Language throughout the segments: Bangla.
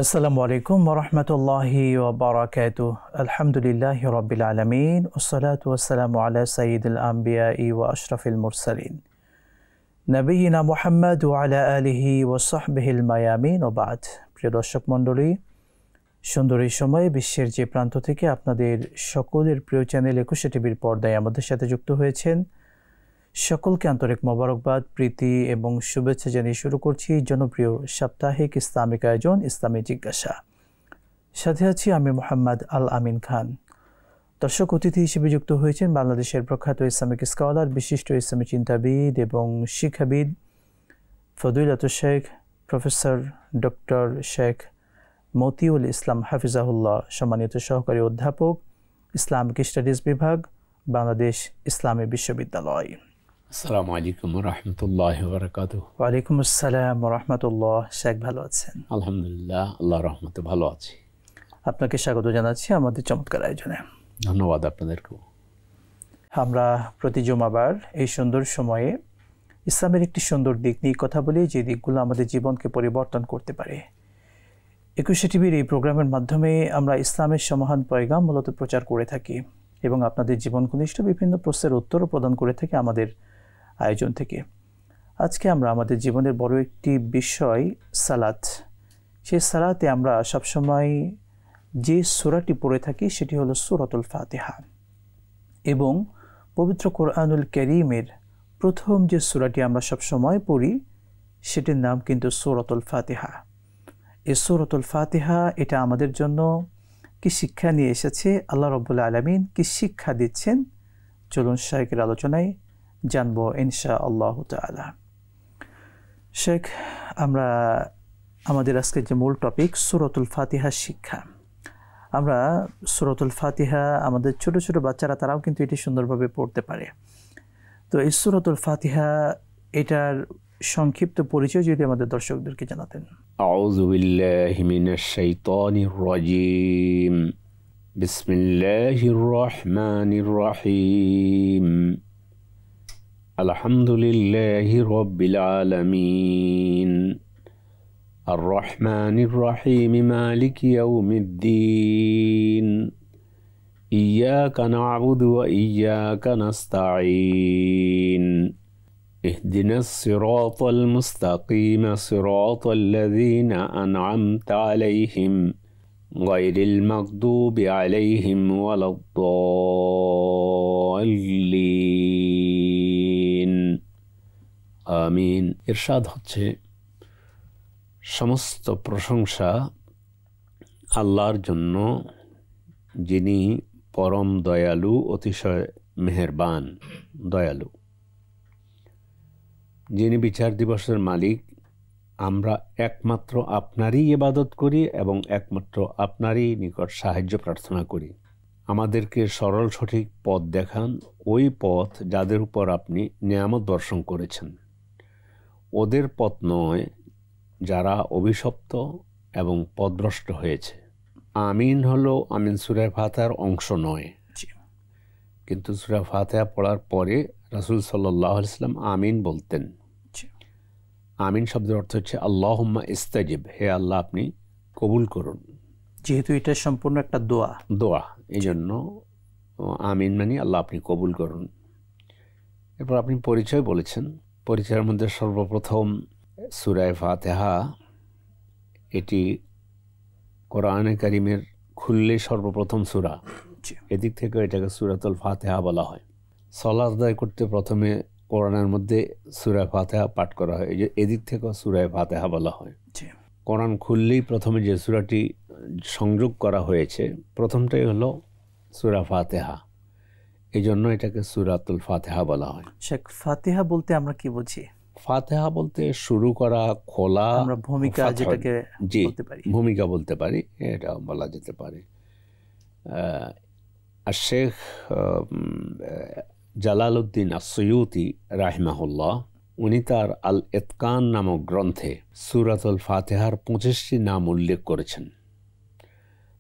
আসসালামু আলাইকুম ওয়া রাহমাতুল্লাহি ওয়া বারাকাতুহু। আলহামদুলিল্লাহি রাব্বিল আলামিন ওয়াসসালাতু ওয়াসসালামু আলা সাইয়্যিদিল আম্বিয়াই ওয়া আশরাফিল মুরসালিন নবিয়িনা মুহাম্মদ ওয়া আলা আলিহি ওয়া সাহবিহিল মায়ামিন ওয়া বা'দ। প্রিয় দর্শক মণ্ডলী, সুন্দর এই সময়ে বিশ্বের যে প্রান্ত থেকে আপনাদের সকলের প্রিয় চ্যানেল একুশে টিভির পর্দায় আমাদের সাথে যুক্ত হয়েছেন, সকলকে আন্তরিক মোবারকবাদ, প্রীতি এবং শুভেচ্ছা জানিয়ে শুরু করছি জনপ্রিয় সাপ্তাহিক ইসলামিক আয়োজন ইসলামী জিজ্ঞাসা। সাথে আছি আমি মোহাম্মদ আল আমিন খান। দর্শক অতিথি হিসেবে যুক্ত হয়েছেন বাংলাদেশের প্রখ্যাত ইসলামিক স্কলার, বিশিষ্ট ইসলামী চিন্তাবিদ এবং শিক্ষাবিদ ফদিলাতুল শেখ প্রফেসর ডক্টর শেখ মতিউল ইসলাম হাফিজাহুল্লাহ, সম্মানিত সহকারী অধ্যাপক, ইসলামিক স্টাডিজ বিভাগ, বাংলাদেশ ইসলামী বিশ্ববিদ্যালয়। আসসালামু আলাইকুম ওয়া রাহমাতুল্লাহি ওয়া বারাকাতুহু। ওয়া আলাইকুম আসসালাম ওয়া রাহমাতুল্লাহ। শেখ ভালো আছেন? আলহামদুলিল্লাহ, আল্লাহর রহমতে ভালো আছি। আপনাকে স্বাগত জানাচ্ছি আমাদের চমৎকার আয়োজনে। ধন্যবাদ আপনাদেরকেও। আমরা প্রতি জুমাবার এই সুন্দর সময়ে ইসলামের একটি সুন্দর দিক নিয়ে কথা বলি, যে দিকগুলো আমাদের জীবনকে পরিবর্তন করতে পারে। একুশে টিভির এই প্রোগ্রামের মাধ্যমে আমরা ইসলামের সমাহান পয়গাম মূলত প্রচার করে থাকি এবং আপনাদের জীবন ঘনিষ্ঠ বিভিন্ন প্রশ্নের উত্তরও প্রদান করে থাকি আমাদের আয়োজন থেকে। আজকে আমরা আমাদের জীবনের বড় একটি বিষয় সালাত। সেই সালাতে আমরা সবসময় যে সূরাটি পড়ে থাকি সেটি হলো সূরাতুল ফাতিহা, এবং পবিত্র কোরআনুল কারীমের প্রথম যে সূরাটি আমরা সবসময় পড়ি সেটির নাম কিন্তু সূরাতুল ফাতিহা। এই সূরাতুল ফাতিহা এটা আমাদের জন্য কি শিক্ষা নিয়ে এসেছে, আল্লাহ রাব্বুল আলামিন কি শিক্ষা দিচ্ছেন, চলুন শেখের আলোচনায় জানবো ইনশাআল্লাহ তাআলা। শেখ, আমরা আমাদের আজকের যে মূল টপিক সূরাতুল ফাতিহা শিক্ষা। আমরা সূরাতুল ফাতিহা আমাদের ছোট ছোট বাচ্চারা তারাও কিন্তু এটি সুন্দরভাবে পড়তে পারে। তো এই সূরাতুল ফাতিহা এটার সংক্ষিপ্ত পরিচয় যদি আমাদের দর্শকদেরকে জানাতেন। আউযু বিল্লাহি মিনাশ শাইতানির রাজীম। বিসমিল্লাহির রহমানির রহিম। আলহামদুলিল্লাহি রাব্বিল আলামিন। আর রহমানির রহিম, মালিকি ইয়াউমিদ্দিন। ইয়াকা না'বুদু ওয়া ইয়াকা নাস্তাঈন। اهدنا الصراط المستقيم صراط الذين أنعمت عليهم غير المغضوب عليهم ولا الضالين آمين। ইরশাদ হচ্ছে, সমস্ত প্রশংসা আল্লাহর জন্য, যিনি পরম দয়ালু, অতিশয় মেহেরবান দয়ালু, যিনি বিচার দিবসের মালিক। আমরা একমাত্র আপনারই ইবাদত করি এবং একমাত্র আপনারই নিকট সাহায্য প্রার্থনা করি। আমাদেরকে সরল সঠিক পথ দেখান, ওই পথ যাদের উপর আপনি নিয়ামত বর্ষণ করেছেন, ওদের পথ নয় যারা অভিশপ্ত এবং পথভ্রষ্ট হয়েছে। আমিন হলো আমিন সূরা ফাতিহার অংশ নয়, কিন্তু সূরা ফাতিহা পড়ার পরে রাসূল সাল্লাল্লাহু আলাইহি ওয়াসাল্লাম আমিন বলতেন। আমিন শব্দের অর্থ হচ্ছে আল্লাহুম্মা ইস্তাজিব, হে আল্লাহ আপনি কবুল করুন। যেহেতু এটা সম্পূর্ণ একটা দোয়া, এই জন্য আমিন মানে আল্লাহ আপনি কবুল করুন। এরপর আপনি পরিচয় বলেছেন, পরিচয়ের মধ্যে সর্বপ্রথম সূরা ফাতিহা, এটি কোরআনে কারীমের খুললে সর্বপ্রথম সূরা, এদিক থেকে এটাকে সূরাতুল ফাতিহা বলা হয়। সালাত আদায় করতে প্রথমে কোরআনের মধ্যে সূরা ফাতিহা পাঠ করা হয়, এই যে এদিক থেকেও সূরা ফাতিহা বলা হয়। কোরআন খুললেই প্রথমে যে সূরাটি সংযোগ করা হয়েছে প্রথমটাই হলো সূরা ফাতিহা, এই জন্য এটাকে সূরাতুল ফাতিহা বলা হয়। শেখ, ফাতিহা বলতে আমরা কি বুঝি? ফাতিহা বলতে শুরু করা, খোলা, আমরা ভূমিকা যেটাকে বলতে পারি, ভূমিকা বলতে পারি, এটা বলা যেতে পারে। আর শেখ জালালউদ্দিন আস-সুয়ুতি রাহিমাহুল্লাহ, উনি তার আল ইতকান নামক গ্রন্থে সূরাতুল ফাতিহার 25টি নাম উল্লেখ করেছেন।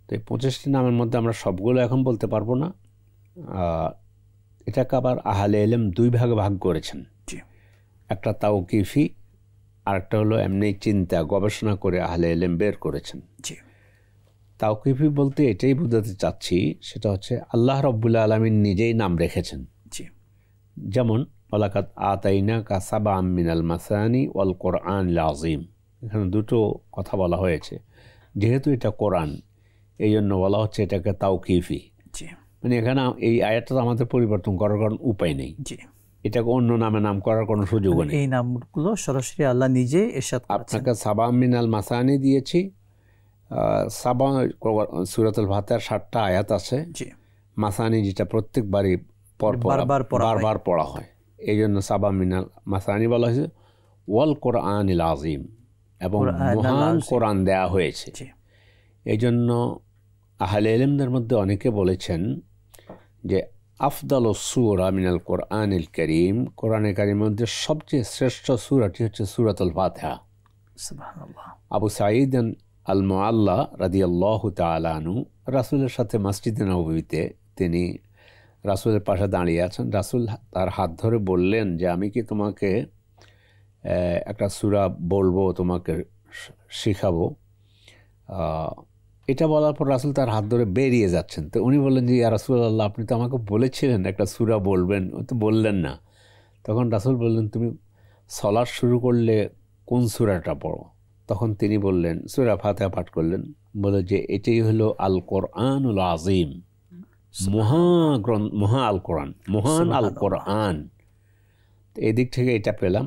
তো এই 25টি নামের মধ্যে আমরা সবগুলো এখন বলতে পারবো না। এটাকে আবার আহলে ইলম দুই ভাগে ভাগ করেছেন, একটা তাওকিফি আরেকটা হলো এমনি চিন্তা গবেষণা করে আহলে ইলম বের করেছেন। জি। তাওকিফি বলতে এটাই বোঝাতে চাচ্ছি, সেটা হচ্ছে আল্লাহ রাব্বুল আলামিন নিজেই নাম রেখেছেন। জি। যেমন ওয়ালাকাদ আতাইনাকা সাবআম মিনাল মাসানি ওয়াল কোরআনিল আযীম, এখানে দুটো কথা বলা হয়েছে। যেহেতু এটা কোরআন, এই জন্য বলা হচ্ছে এটাকে তাওকিফি। জি। মানে এখানে এই আয়াতটা তো আমাদের পরিবর্তন করার কোনো উপায় নেই। জি। এটাকে অন্য নামে নাম করার কোনো সুযোগও নেই। এই নামগুলো সরাসরি আল্লাহ নিজে ইরশাদ করেছেন। আপনাকে সাবআম মিনাল মাসানি দিয়েছি। সাবা সূরাতুল ফাতিহার 7টা আয়াত আছে। জি। মাসানি যেটা প্রত্যেকবারই বারবার পড়া হয়, এই জন্য সাবা মিনাল মাসানি বলা হয়েছে। ওয়াল কোরআনিল আযীম, এবং মহান কোরআন দেয়া হয়েছে। এই জন্য আহলে ইলমদের মধ্যে অনেকে বলেছেন যে আফদালুস সূরা মিনাল কোরআনিল কারীম, কোরআনে কারীমের মধ্যে সবচেয়ে শ্রেষ্ঠ সূরাটি হচ্ছে সূরাতুল ফাতিহা। সুবহানাল্লাহ। আবু সাঈদ আল মুআল্লা রাদিয়াল্লাহু তাআলা আনহু রাসূলের সাথে মসজিদে নববীতে তিনি রাসূলের পাশে দাঁড়িয়ে আছেন। রাসূল তার হাত ধরে বললেন যে আমি কি তোমাকে একটা সূরা বলবো, তোমাকে শিখাবো। এটা বলার পর রাসূল তার হাত ধরে বেরিয়ে যাচ্ছেন। তো উনি বললেন যে ইয়া রাসূলুল্লাহ, আপনি তো আমাকে বলেছিলেন একটা সূরা বলবেন, ও তো বললেন না। তখন রাসূল বললেন, তুমি সালাত শুরু করলে কোন সূরাটা পড়ো? তখন তিনি বললেন, সূরা ফাতিহা পাঠ করলেন, বলে যে এটাই হলো আল কোরআনুল আযীম, মহা আল কোরআন, মহান আল কোরআন। এদিক থেকে এটা পেলাম।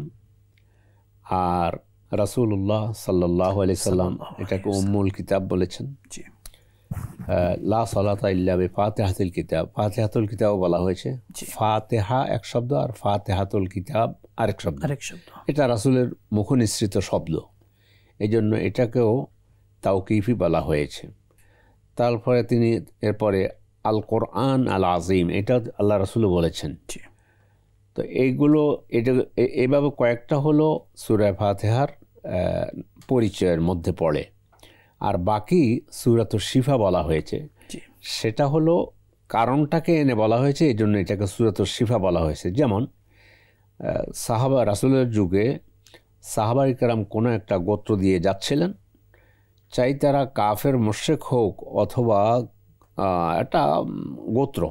আর রাসূলুল্লাহ সাল্লাল্লাহু আলাইহি সাল্লাম এটাকে উম্মুল কিতাব বলেছেন। লা সালাতা ইল্লা বিফাতিহাতিল কিতাব, ফাতিহাতুল কিতাব বলা হয়েছে। ফাতিহা এক শব্দ আর ফাতিহাতুল কিতাব আরেক শব্দ। এটা রাসূলের মুখনিসৃত শব্দ, এই জন্য এটাকেও তাওকিফি বলা হয়েছে। তারপরে তিনি এরপরে আল কোরআন আল আযীম, এটা আল্লাহ রাসূলও বলেছেন। তো এইগুলো এইভাবে কয়েকটা হলো সূরা ফাতিহার পরিচয়ের মধ্যে পড়ে। আর বাকি সূরাতুশ শিফা বলা হয়েছে, সেটা হলো কারণটাকে এনে বলা হয়েছে, এই জন্য এটাকে সূরাতুশ শিফা বলা হয়েছে। যেমন সাহাবা রাসূলের যুগে সাহাবায়ে কেরাম কোনো একটা গোত্র দিয়ে যাচ্ছিলেন, চাই তারা কাফের মুশরিক হোক অথবা একটা গোত্র।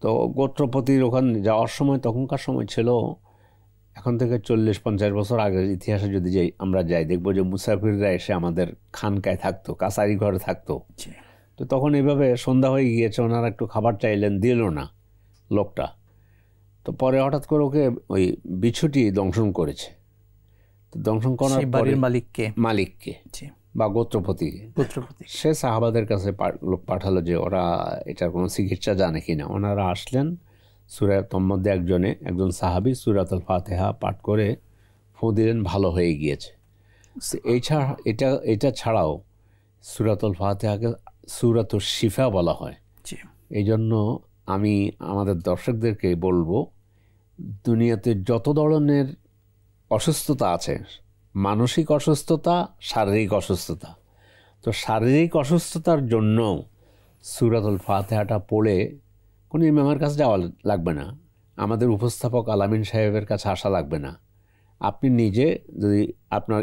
তো গোত্রপতির ওখানে যাওয়ার সময়, তখনকার সময় ছিল, এখন থেকে 40-50 বছর আগের ইতিহাসে যদি আমরা যাই, দেখবো যে মুসাফিররা এসে আমাদের খানকায় থাকতো, কাছারি ঘরে থাকতো। তো তখন এইভাবে সন্ধ্যা হয়ে গিয়েছে, ওনারা একটু খাবার চাইলেন, দিল না লোকটা। তো পরে হঠাৎ করে ওকে ওই বিছুটি দংশন করেছে। তো দংশন করার পরে মালিককে বা গোত্রপতিকে, সে সাহাবাদের কাছে লোক পাঠালো যে ওরা এটার কোনো চিকিৎসা জানে কিনা। ওনারা আসলেন, তোর মধ্যে একজন সাহাবী সূরাতুল ফাতিহা পাঠ করে ফু দিলেন, ভালো হয়ে গিয়েছে। এটা ছাড়াও সূরাতুল ফাতিহাকে সূরাতুশ শিফা বলা হয়। এই জন্য আমি আমাদের দর্শকদেরকে বলবো, দুনিয়াতে যত ধরনের অসুস্থতা আছে, মানসিক অসুস্থতা, শারীরিক অসুস্থতা, তো শারীরিক অসুস্থতার জন্য সূরাতুল ফাতিহাটা পড়ে কোনো ইমামের কাছে যাওয়া লাগবে না, আমাদের উপস্থাপক আলামিন সাহেবের কাছে আসা লাগবে না। আপনি নিজে, যদি আপনার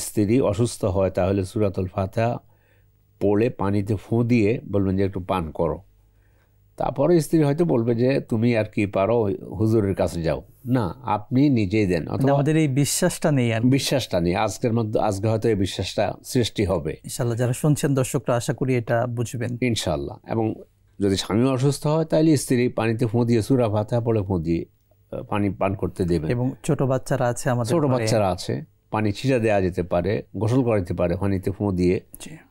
স্ত্রী অসুস্থ হয়, তাহলে সূরাতুল ফাতিহা পড়ে পানিতে ফুঁ দিয়ে বলবেন যে একটু পান করো। তারপরে স্ত্রী হয়তো বলবে যে তুমি আর কি পারো, হুজুরের কাছে যাও। না, আপনি নিজেই দেন। আমাদের এই বিশ্বাসটা নেই, আজকে হয়তো এই বিশ্বাসটা সৃষ্টি হবে ইনশাআল্লাহ। যারা শুনছেন দর্শকরা, আশা করি এটা বুঝবেন ইনশাআল্লাহ। এবং যদি স্বামী অসুস্থ হয়, তাহলে স্ত্রী পানিতে ফুঁ দিয়ে সূরা ফাতিহা পড়ে ফুঁ দিয়ে পানি পান করতে দেবে। এবং ছোট বাচ্চারা আছে, পানি ছিটা দেওয়া যেতে পারে, গোসল করাতে পারে পানিতে ফুঁ দিয়ে,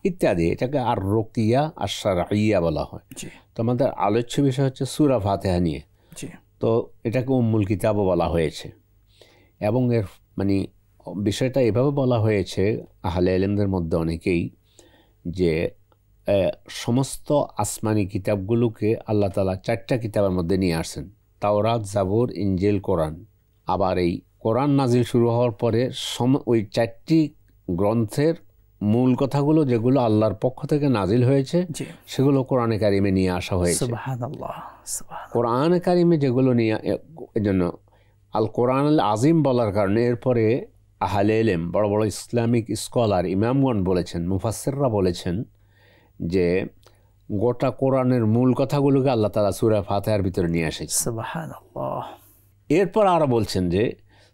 ইত্যাদি। এটাকে আর রুকিয়া আর শারঈয়া বলা হয়। তো আমাদের আলোচ্য বিষয় হচ্ছে সূরা ফাতিহা নিয়ে। তো এটাকে উম্মুল কিতাবও বলা হয়েছে। এবং এর মানে বিষয়টা এভাবে বলা হয়েছে আহলে ইলমদের মধ্যে অনেকেই, যে সমস্ত আসমানি কিতাবগুলোকে আল্লাহ তাআলা 4টা কিতাবের মধ্যে নিয়ে আসছেন, তাওরাত, জাবুর, ইনজিল, কোরআন। আবার এই কোরআন নাজিল শুরু হওয়ার পরে ওই 4টি গ্রন্থের মূল কথাগুলো যেগুলো আল্লাহর পক্ষ থেকে নাজিল হয়েছে, সেগুলো কোরআনে কারিমে নিয়ে আসা হয়েছে। সুবহানাল্লাহ। কোরআনে কারিমে যেগুলো নিয়ে, এজন্য আল কোরআন আল আজিম বলার কারণে এরপরে আহলে ইলম, বড় বড় ইসলামিক স্কলার, ইমামগণ বলেছেন, মুফাসসিররা বলেছেন যে গোটা কোরআনের মূল কথাগুলোকে আল্লাহ তাআলা সূরা ফাতিহার ভিতরে নিয়ে এসেছেন। সুবহানাল্লাহ। এরপর আরো বলছেন যে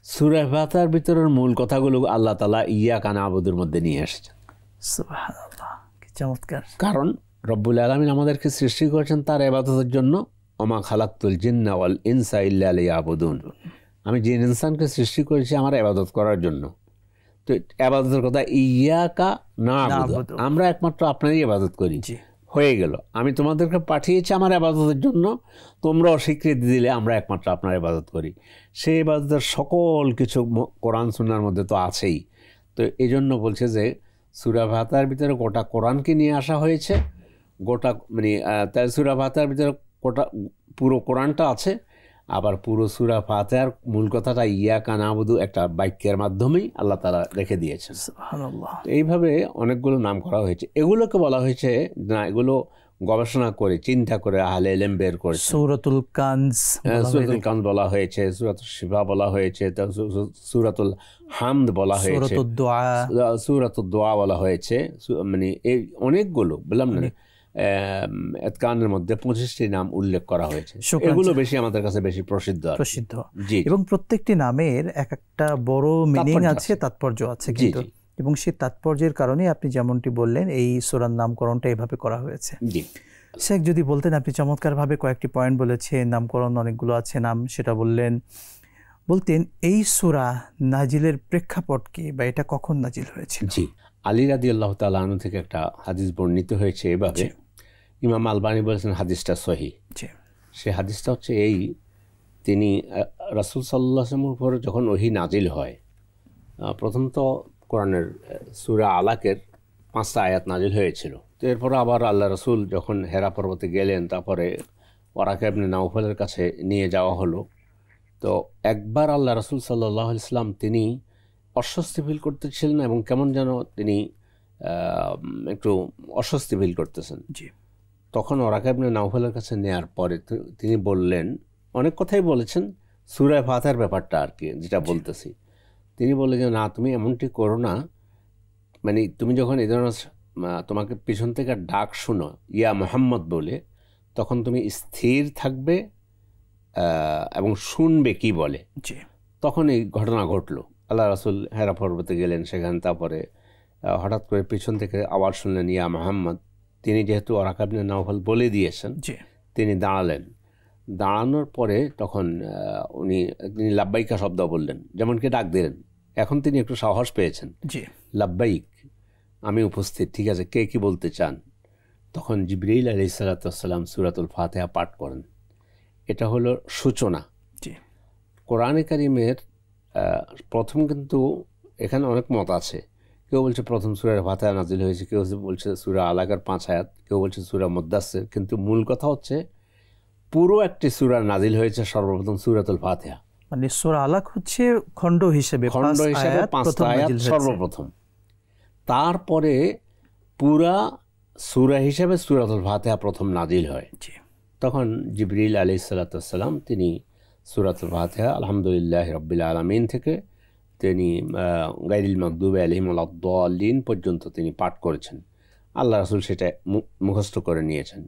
সূরা ফাতিহার ভিতরের মূল কথাগুলো আল্লাহ তাআলা ইয়াকা না'বুদুর মধ্যে নিয়ে এসেছেন। সুবহানাল্লাহ, কি চমৎকার। কারণ রব্বুল আলামিন আমাদেরকে সৃষ্টি করেছেন তার ইবাদতের জন্য। ওমা খালাকতুল জিন্না ওয়াল ইনসা ইল্লা লিয়াবুদুন, আমি জিন ইনসানকে সৃষ্টি করেছি আমার ইবাদত করার জন্য। তো ইবাদতের কথা ইয়াকা না'বুদু, আমরা একমাত্র আপনারই ইবাদত করি, হয়ে গেল। আমি তোমাদেরকে পাঠিয়েছি আমার ইবাদতের জন্য, তোমরাও স্বীকৃতি দিলে আমরা একমাত্র আপনার ইবাদত করি। সেই ইবাদতের সকল কিছু কোরআন সুন্নাহর মধ্যে তো আছেই। তো এই জন্য বলছে যে সূরা ফাতিহার ভিতরে গোটা কোরআনকে নিয়ে আসা হয়েছে, গোটা মানে তাই সূরা ফাতিহার ভিতরে গোটা পুরো কোরআনটা আছে। আবার পুরো সূরা ফাতিহার মূল কথাটা ইয়াকা না'বুদু একটা বাক্যের মাধ্যমেই আল্লাহ তাআলা রেখে দিয়েছেন। সুবহানাল্লাহ। এইভাবে অনেকগুলো নাম করা হয়েছে। এগুলোকে বলা হয়েছে না, এগুলো গবেষণা করে চিন্তা করে আহলে ইলম বের করেছে। সূরাতুল কানজ, সূরাতুল কানজ বলা হয়েছে, সূরাতুল শিফা বলা হয়েছে, সূরাতুল হামদ বলা হয়েছে, সূরাতুল দোয়া বলা হয়েছে। মানে এই অনেকগুলো বললাম না, এতকানের মধ্যে 25টি নাম উল্লেখ করা হয়েছে। এগুলো বেশি আমাদের কাছে বেশি প্রসিদ্ধ। এবং প্রত্যেকটি নামের এক একটা বড় মিনিং আছে, তাৎপর্য আছে কিন্তু, এবং সেই তাৎপর্যের কারণে আপনি যেমনটি বললেন এই সূরার নামকরণটা এভাবে করা হয়েছে। শেখ, যদি বলতেন, আপনি চমৎকারভাবে কয়েকটি পয়েন্ট বলেছেন, নামকরণ অনেকগুলো আছে নাম, সেটা বলতেন এই সূরা নাজিলের প্রেক্ষাপট কি, বা এটা কখন নাজিল হয়েছে? জি, আলী রাদিয়াল্লাহু তাআলা আনহু থেকে একটা হাদিস বর্ণিত হয়েছে এভাবে, ইমাম আলবানী বলেছেন হাদিসটা সহিহ। সে হাদিসটা হচ্ছে এই, তিনি রাসূল সাল্লাল্লাহু আলাইহি ওয়াসাল্লামের উপর যখন ওহী নাজিল হয়, প্রথম তো কোরআনের সূরা আলাকের 5টা আয়াত নাজিল হয়েছিল। তো এরপর আবার আল্লাহ রাসূল যখন হেরা পর্বতে গেলেন, তারপরে ওয়ারাকা ইবনে নাওফলের কাছে নিয়ে যাওয়া হলো। তো একবার আল্লাহ রাসূল সাল্লাল্লাহু আলাইহি ওয়াসাল্লাম তিনি অস্বস্তি ফিল করতেছিলেন এবং কেমন যেন তিনি একটু অস্বস্তি ফিল করতেছেন। তখন ওয়ারাকা ইবনে নাওফলের কাছে নেওয়ার পরে তিনি বললেন, অনেক কথাই বলেছেন, সূরা ফাতিহার ব্যাপারটা আর কি যেটা বলতেছি। তিনি বললেন যে না, তুমি এমনটি করো না, মানে তুমি যখন এই ধরনের তোমাকে পিছন থেকে ডাক শুনো ইয়া মুহাম্মদ বলে, তখন তুমি স্থির থাকবে এবং শুনবে কি বলে। তখন এই ঘটনা ঘটলো। আল্লাহ রাসূল হেরা পর্বতে গেলেন, সেখানে তারপরে হঠাৎ করে পিছন থেকে আওয়াজ শুনলেন ইয়া মুহাম্মদ। তিনি যেহেতু ওয়ারাকা ইবনে নাওফল বলে দিয়েছেন, তিনি দাঁড়ালেন। দাঁড়ানোর পরে তখন তিনি লাব্বাইকা শব্দ বললেন, যেমন কি ডাক দিলেন। এখন তিনি একটু সাহস পেয়েছেন, লাব্বাইক, আমি উপস্থিত, ঠিক আছে, কে কি বলতে চান? তখন জিবরিল আলাইহিস সালাতু ওয়াস সালাম সূরাতুল ফাতিহা পাঠ করেন। এটা হলো সূচনা। কোরআনে কারীমের প্রথম, কিন্তু এখানে অনেক মত আছে। কেউ বলছে প্রথম সূরা ফাতিহা নাজিল হয়েছে, কেউ বলছে সূরা আলাকার 5 আয়াত, কেউ বলছে সূরা মুদ্দাসসির। কিন্তু মূল কথা হচ্ছে পুরো একটি সূরা নাজিল হয়েছে সর্বপ্রথম সূরাতুল ফাতিহা। মানে সূরা আলাক হচ্ছে খণ্ড হিসেবে 5টা আয়াত সর্বপ্রথম। তারপরে পুরা সূরা হিসেবে সূরাতুল ফাতিহা প্রথম নাজিল হয়। তখন জিবরিল আলাইহিস সালাতু ওয়াস সালাম তিনি সূরাতুল ফাতিহা আলহামদুলিল্লাহি রাব্বিল আলামিন থেকে তিনি গায়রিল মাগদুবি আলাইহিম ওয়ালাদ-দাল্লিন পর্যন্ত তিনি পাঠ করেছেন। আল্লাহ রাসূল সেটা মুখস্থ করে নিয়েছেন।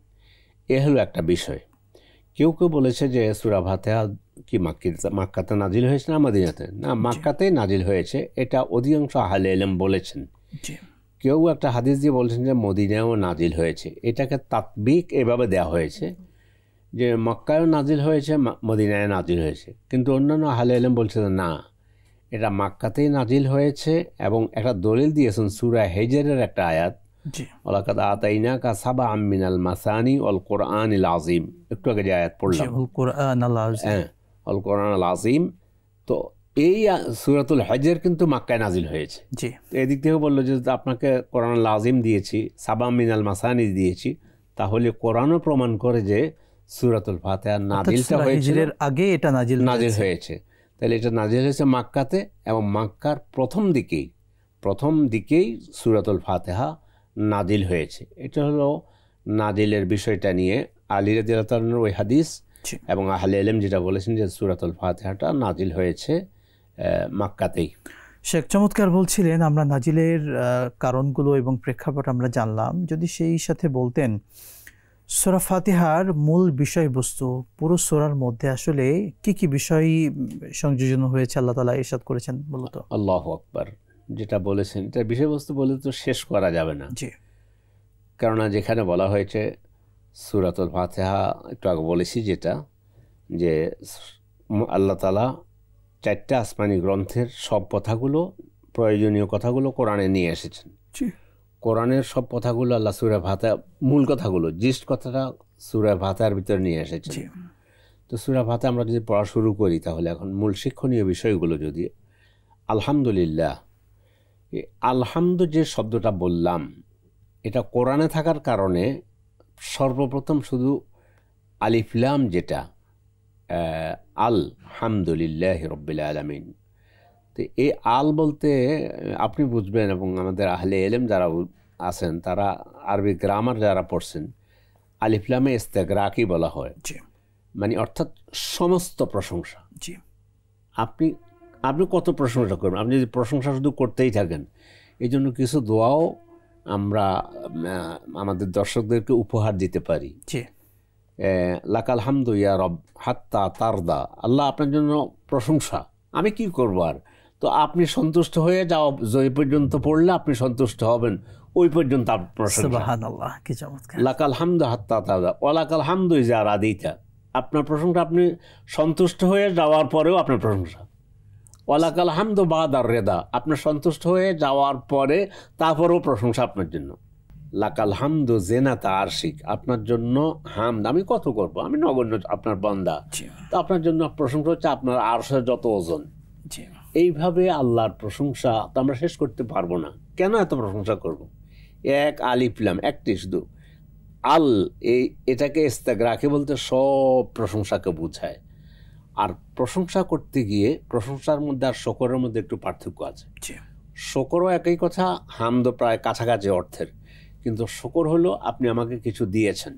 এ হলো একটা বিষয়। কেউ কেউ বলেছে যে সূরা ফাতিহা কি মাক্কাতে নাজিল হয়েছে না মদিনাতে? না, মাক্কাতেই নাজিল হয়েছে, এটা অধিকাংশ আহলে ইলম বলেছেন। কেউ একটা হাদিস দিয়ে বলছেন যে মদিনায়ও নাজিল হয়েছে। এটাকে তাতবিক এভাবে দেওয়া হয়েছে যে মক্কায়ও নাজিল হয়েছে, মদিনায় নাজিল হয়েছে। কিন্তু অন্যান্য আহলে ইলম বলছে না, এটা মাক্কাতেই নাজিল হয়েছে। এবং একটা দলিল দিয়েছেন সূরা হিজরের একটা আয়াত, ওয়ালাকাদ আতাইনাকা সাবআম মিনাল মাসানি ওয়াল কোরআনিল আযীম। একটু আগে যে আয়াত পড়লাম, আল কোরআনুল আযীম। তো এই সূরাতুল হিজর কিন্তু মক্কায় নাজিল হয়েছে। এদিক থেকে বললো যে আপনাকে কোরআনুল আযীম দিয়েছি, সাবআম মিনাল মাসানি দিয়েছি, তাহলে কোরআনও প্রমাণ করে যে সূরাতুল ফাতিহা নাজিলটা হয়েছে আগে, এটা নাজিল হয়েছে। তাহলে এটা নাজিল হয়েছে মাক্কাতে, এবং মাক্কার প্রথম দিকেই সূরাতুল ফাতিহা নাজিল হয়েছে। এটা হলো নাজিলের বিষয়টা নিয়ে আলী রাদিয়াল্লাহু তাআলার ওই হাদিস এবং আহলে ইলম যেটা বলেছেন যে সূরাতুল ফাতিহাটা নাজিল হয়েছে মক্কাতেই। শেখ চমৎকার বলছিলেন আমরা নাজিলের কারণগুলো এবং প্রেক্ষাপট আমরা জানলাম, যদি সেই সাথে বলতেন সূরা ফাতিহার মূল বিষয়বস্তু, পুরো সূরার মধ্যে আসলে কি কি বিষয় সংযোজন হয়েছে আল্লাহ তাআলা ইরশাদ করেছেন মূলত। আল্লাহু আকবার, যেটা বলেছেন এটা বিষয়বস্তু বলে তো শেষ করা যাবে না। জি, কেননা যেখানে বলা হয়েছে সূরাতুল ফাতিহা, একটু আগে বলেছি যেটা, যে আল্লাহ তাআলা 4টা আসমানি গ্রন্থের সব কথাগুলো, প্রয়োজনীয় কথাগুলো কোরআনে নিয়ে এসেছেন। কোরআনের সব কথাগুলো আল্লাহ সূরা ফাতিহা, মূল কথাগুলো, জিস্ট কথাটা সূরা ফাতিহার ভিতরে নিয়ে এসেছেন। তো সূরা ফাতিহা আমরা যদি পড়া শুরু করি তাহলে এখন মূল শিক্ষণীয় বিষয়গুলো, যদি আলহামদুলিল্লাহ, আলহামদু যে শব্দটা বললাম এটা কোরআনে থাকার কারণে সর্বপ্রথম শুধু আলিফ লাম, যেটা আলহামদুলিল্লাহি রাব্বিল আলামিন, তো এই আল বলতে আপনি বুঝবেন, এবং আমাদের আহলে ইলম যারা আছেন তারা আরবি গ্রামার যারা পড়ছেন, আলিফ লামে ইস্তেগরাকি বলা হয়, মানে অর্থাৎ সমস্ত প্রশংসা। আপনি আপনি কত প্রশংসা করবেন, আপনি যদি প্রশংসা শুধু করতেই থাকেন। এই জন্য কিছু দোয়াও আমরা আমাদের দর্শকদেরকে উপহার দিতে পারি। লাকাল হামদু ইয়া রব হাত্তা তারদা, আল্লাহ আপনার জন্য প্রশংসা, আমি কি করব আর, তো আপনি সন্তুষ্ট হয়ে যাও, যে পর্যন্ত পড়লে আপনি সন্তুষ্ট হবেন ওই পর্যন্ত আপনার প্রশংসা। সুবহানাল্লাহ, কি চমৎকার। লাকাল হামদু হাত্তা তারদা ওয়ালাকাল হামদু ইজা রাদিতা, আপনার প্রশংসা আপনি সন্তুষ্ট হয়ে যাওয়ার পরেও আপনার প্রশংসা। ওয়ালাকাল হামদু বাদার রেদা, আপনার সন্তুষ্ট হয়ে যাওয়ার পরে তারপরেও প্রশংসা আপনার জন্য। লাকাল হামদু জেনাতা আরশিক, আপনার জন্য হামদ, আমি কত করব, আমি নগণ্য আপনার বান্দা, তো আপনার জন্য প্রশংসা হচ্ছে আপনার আরশের যত ওজন। এইভাবে আল্লাহর প্রশংসা তো আমরা শেষ করতে পারবো না। কেন এত প্রশংসা করব? এক আলিফ লাম, একটি শুধু আল, এটাকে ইস্তেগরাকি বলতে সব প্রশংসাকে বোঝায়। আর প্রশংসা করতে গিয়ে প্রশংসার মধ্যে আর শকরের মধ্যে একটু পার্থক্য আছে। শকরও একই কথা, হামদ প্রায় কাছাকাছি অর্থের, কিন্তু শকর হলো আপনি আমাকে কিছু দিয়েছেন,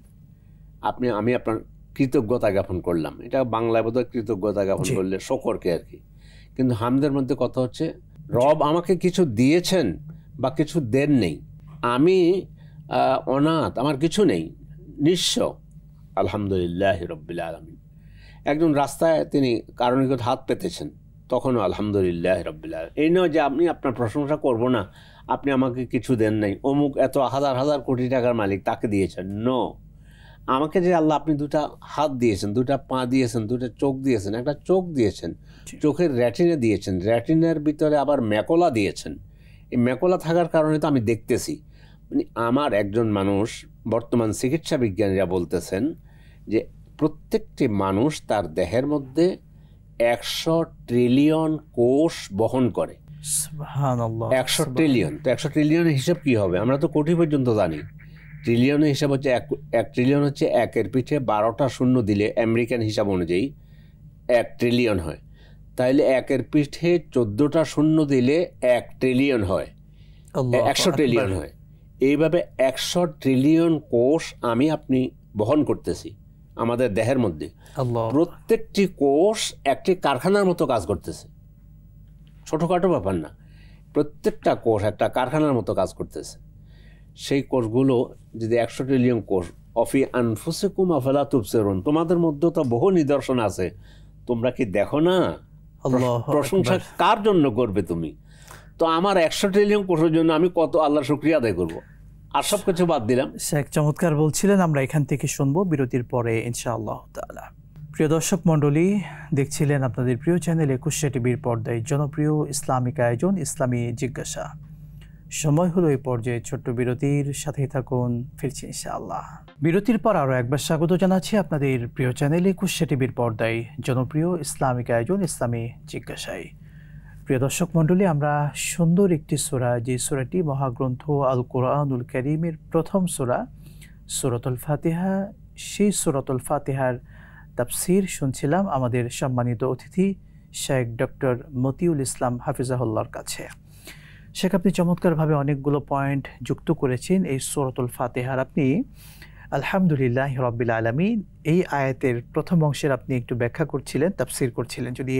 আমি আপনার কৃতজ্ঞতা জ্ঞাপন করলাম, এটা বাংলায় বোধহয় কৃতজ্ঞতা জ্ঞাপন করলে শকরকে আর কি। কিন্তু হামদের মধ্যে কথা হচ্ছে রব আমাকে কিছু দিয়েছেন বা কিছু দেন নেই, আমি অনাথ, আমার কিছু নেই, নিঃস্ব, আলহামদুলিল্লাহ রাব্বিল আলামিন। একজন রাস্তায় তিনি কারো নিকট হাত পেতেছেন, তখনও আলহামদুলিল্লাহ রাব্বিল আলামিন। এই নয় যে আমি আপনার প্রশংসা করব না, আপনি আমাকে কিছু দেন নাই, অমুক এত হাজার হাজার কোটি টাকার মালিক তাকে দিয়েছেন। নো, আমাকে যে আল্লাহ আপনি দুটা হাত দিয়েছেন, দুটা পা দিয়েছেন, দুটা চোখ দিয়েছেন, একটা চোখ দিয়েছেন, চোখের রেটিনা দিয়েছেন, রেটিনার ভিতরে আবার ম্যাকোলা দিয়েছেন। এই ম্যাকোলা থাকার কারণে তো আমি দেখতেছি। মানে আমার একজন মানুষ, বর্তমান চিকিৎসা বিজ্ঞানীরা বলতেছেন যে প্রত্যেকটি মানুষ তার দেহের মধ্যে 100 ট্রিলিয়ন কোষ বহন করে। 100 ট্রিলিয়ন, তো 100 ট্রিলিয়নের হিসাব কি হবে? আমরা তো কোটি পর্যন্ত জানি। ট্রিলিয়নের হিসাব হচ্ছে 1 ট্রিলিয়ন হচ্ছে 1-এর পিঠে 12টা শূন্য দিলে আমেরিকান হিসাব অনুযায়ী 1 ট্রিলিয়ন হয়। তাইলে 1-এর পিঠে 14টা শূন্য দিলে 1 ট্রিলিয়ন হয়, 100 ট্রিলিয়ন হয়। এইভাবে 100 ট্রিলিয়ন কোষ আমি আপনি বহন করতেছি আমাদের দেহের মধ্যে। প্রত্যেকটি কোষ একটি কারখানার মতো কাজ করতেছে, ছোটোখাটো ব্যাপার না, প্রত্যেকটা কোষ একটা কারখানার মতো কাজ করতেছে। সেই কোষগুলো যদি 100 ট্রিলিয়ন কোষ, অফি আনফুসিকুম আফালা তুবসিরুন, তোমাদের মধ্যে তো বহু নিদর্শন আছে, তোমরা কি দেখো না? প্রশংসা কার জন্য করবে তুমি? তো আমার 100 ট্রিলিয়ন কোষের জন্য আমি কত আল্লাহর শুকরিয়া আদায় করব, আর সব কিছু বাদ দিলাম। শেখ চমৎকার বলছিলেন, আমরা এখান থেকে শুনবো বিরতির পরে ইনশাআল্লাহ তাআলা। প্রিয় দর্শক মণ্ডলী, দেখছিলেন আপনাদের প্রিয় চ্যানেল একুশে টিভির পর্দায় জনপ্রিয় ইসলামিক আয়োজন ইসলামী জিজ্ঞাসা। সময় হলো এই পর্যায়ে ছোট্ট বিরতির, সাথেই থাকুন, ফিরছি ইনশাআল্লাহ। বিরতির পর আরও একবার স্বাগত জানাচ্ছি আপনাদের প্রিয় চ্যানেল একুশে টিভির পর্দায় জনপ্রিয় ইসলামিক আয়োজন ইসলামী জিজ্ঞাসায়। প্রিয় দর্শক মণ্ডলী, আমরা সুন্দর একটি সূরা, যে সূরাটি মহাগ্রন্থ আল কোরআনুল কারীমের প্রথম সূরা সূরাতুল ফাতিহা, সেই সূরাতুল ফাতিহার তাফসীর শুনছিলাম আমাদের সম্মানিত অতিথি শেখ ডক্টর মতিউল ইসলাম হাফিজাহুল্লাহর কাছে। শেখ, আপনি চমৎকারভাবে অনেকগুলো পয়েন্ট যুক্ত করেছেন এই সূরাতুল ফাতিহার। আপনি আলহামদুলিল্লাহ রাব্বিল আলামিন, এই আয়াতের প্রথম অংশের আপনি একটু ব্যাখ্যা করছিলেন, তাফসীর করছিলেন, যদি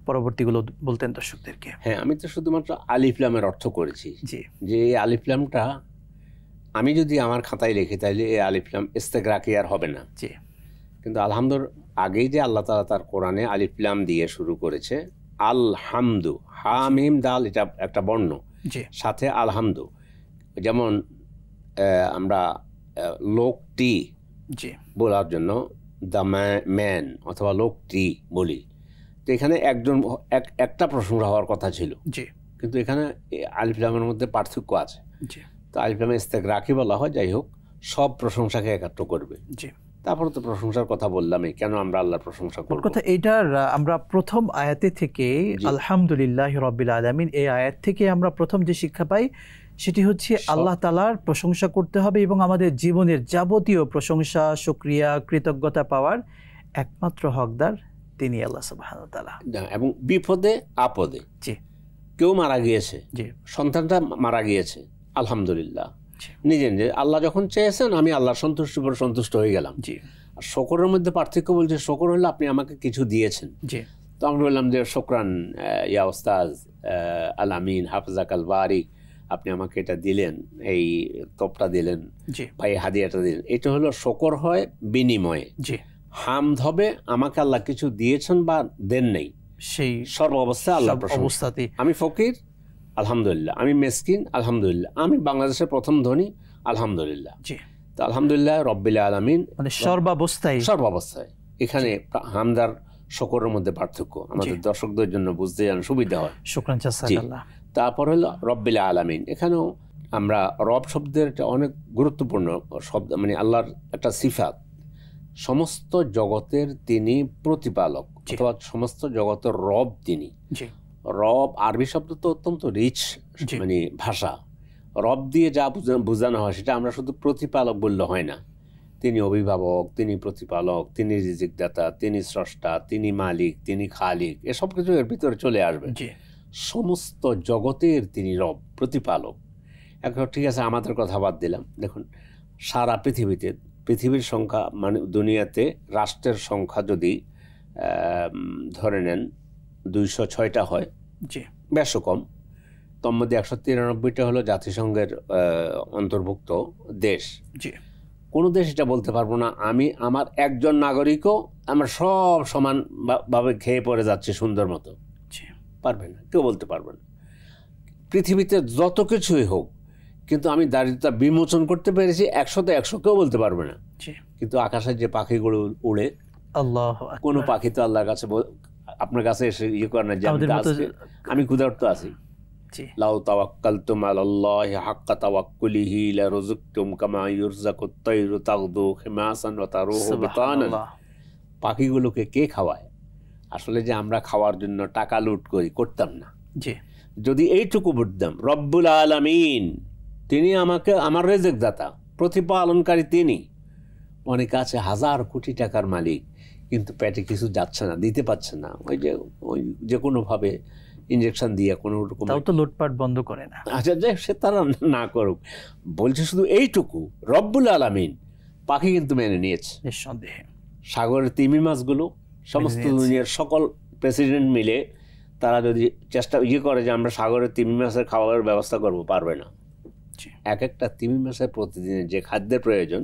পরবর্তীগুলো বলতেন দর্শকদেরকে। হ্যাঁ, আমি তো শুধুমাত্র আলিফ লামের অর্থ করেছি, জি, যে এই আলিফ লামটা আমি যদি আমার খাতায় লিখি তাহলে এই আলিফ লাম ইস্তেগরাকি আর হবে না। জি, কিন্তু আলহামদুর আগেই যে আল্লাহ তাআলা তার কোরআনে আলিফ লাম দিয়ে শুরু করেছে, আলহামদু, হা মিম দাল, এটা একটা বর্ণ, জি, সাথে আলহামদু। যেমন আমরা লোকটি জি, বলার জন্য দ্য ম্যান অথবা লোকটি বলি, তো এখানে একজন একটা প্রশংসা হওয়ার কথা ছিল, জি, কিন্তু এখানে আলিফ লামের মধ্যে পার্থক্য আছে। জি, তো আলিফ লামে ইস্তেগরাকি বলা হয়। যাই হোক, সব প্রশংসাকে একাত্র করবে। জি। তারপরে তো প্রশংসার কথা বললামই, কেন আমরা আল্লাহর প্রশংসা করব? কথা এইটার আমরা প্রথম আয়াতে থেকে আলহামদুলিল্লাহ রাব্বিল আলামিন, এই আয়াত থেকে আমরা প্রথম যে শিক্ষা পাই সেটি হচ্ছে আল্লাহ তাআলার প্রশংসা করতে হবে এবং আমাদের জীবনের যাবতীয় প্রশংসা, শুকরিয়া, কৃতজ্ঞতা পাওয়ার একমাত্র হকদার তিনি আল্লাহ সুবহানাহু ওয়া তাআলা। এবং বিপদে আপদে, জি, কেউ মারা গিয়েছে, জি, সন্তানটা মারা গিয়েছে, আলহামদুলিল্লাহ, জি, নিজে নিজে আল্লাহ যখন চেয়েছেন আমি আল্লাহর সন্তুষ্টির উপর সন্তুষ্ট হয়ে গেলাম। জি, আর শকরের মধ্যে পার্থক্য বলছে, শকর হলো আপনি আমাকে কিছু দিয়েছেন, জি, তো আমি বললাম যে শুকরান ইয়া ওস্তাজ আল আমিন হাফিজাক আল বারিক, আপনি আমাকে এটা দিলেন, এই তোপটা দিলেন জি, বা এই হাদিয়াটা দিলেন, এটা হলো শকর হয় বিনিময়ে। জি, হামদ হবে আমাকে আল্লাহ কিছু দিয়েছেন বা দেন নেই, সেই সর্ব অবস্থায় আল্লাহ অবস্থাতে। আমি ফকির, আলহামদুলিল্লাহ, আমি মেসকিন, আলহামদুলিল্লাহ, আমি বাংলাদেশের প্রথম ধনী, আলহামদুলিল্লাহ। জি, তো আলহামদুলিল্লাহ রব্বিল আলামিন, মানে সর্বাবস্থায়। সর্বাবস্থায়। এখানে হামদার শকরের মধ্যে পার্থক্য আমাদের দর্শকদের জন্য বুঝতে যেন সুবিধা হয়। শুকরান জাযাকাল্লাহ। তারপর হলো রব্বিল আলামিন, এখানেও আমরা রব শব্দের একটা অনেক গুরুত্বপূর্ণ শব্দ, মানে আল্লাহর একটা সিফাত। সমস্ত জগতের তিনি প্রতিপালক, অথবা সমস্ত জগতের রব তিনি। জি, রব আরবি শব্দ তো অত্যন্ত রিচ, মানে ভাষা। রব দিয়ে যা বোঝানো হয় সেটা আমরা শুধু প্রতিপালক বললে হয় না। তিনি অভিভাবক, তিনি প্রতিপালক, তিনি রিজিকদাতা, তিনি স্রষ্টা, তিনি মালিক, তিনি খালিক, এসব কিছু এর ভিতরে চলে আসবে। জি, সমস্ত জগতের তিনি রব, প্রতিপালক। এখন ঠিক আছে, আমাদের কথা বাদ দিলাম। দেখুন, সারা পৃথিবীর সংখ্যা, মানে দুনিয়াতে রাষ্ট্রের সংখ্যা যদি ধরে নেন 206টা হয়, জি, বেশ কম। তোর মধ্যে 193টা হলো জাতিসংঘের অন্তর্ভুক্ত দেশ। জি, কোনো দেশ এটা বলতে পারবো না আমি আমার একজন নাগরিকও আমরা সব সমানভাবে খেয়ে পড়ে যাচ্ছে সুন্দর মতো, পারবে না, কেউ বলতে পারবে না। পৃথিবীতে যত কিছুই হোক, কিন্তু আমি দারিদ্রতা বিমোচন করতে পেরেছি 100তে 100, কেউ বলতে পারবে না। কিন্তু আকাশের যে পাখিগুলো উড়ে, আল্লাহু আকবার, কোনো পাখি তো আল্লাহর কাছে আপনার কাছে এসে ইয়ে করে না যে আমি ক্ষুধার্ত আছি। লাউ তাওয়াক্কালতুম আলাল্লাহি হাক্কা তাওয়াক্কুলিহি লারযুকতুম কামা ইউরযাকুত তায়রু তাগদু খিমাসান ওয়া তারুহু বিতানান। পাখিগুলোকে কে খাওয়ায়? আসলে যে আমরা খাওয়ার জন্য টাকা লুট করতাম না। যদি এইটুকু বুঝতাম, রব্বুল আলামিন তিনি আমাকে, আমার রিজিক দাতা, প্রতিপালনকারী তিনি। অনেকে আছে হাজার কোটি টাকার মালিক, কিন্তু পেটে কিছু যাচ্ছে না, দিতে পারছে না, ওই যে কোনোভাবে ইনজেকশন দিয়ে কোনো রকম, তাও তো লুটপাট বন্ধ করে না। আচ্ছা, যে সে তারা না করুক, বলছে শুধু এইটুকু, রব্বুল আলামিন। পাখি কিন্তু মেনে নিয়েছে, নিঃসন্দেহে। সাগরের তিমি মাছগুলো, সমস্ত দুনিয়ার সকল প্রেসিডেন্ট মিলে তারা যদি চেষ্টা করে যে আমরা সাগরের তিমি মাছের খাবারের ব্যবস্থা করব, পারবে না। এক একটা তিমি মাছের প্রতিদিনের যে খাদ্যের প্রয়োজন,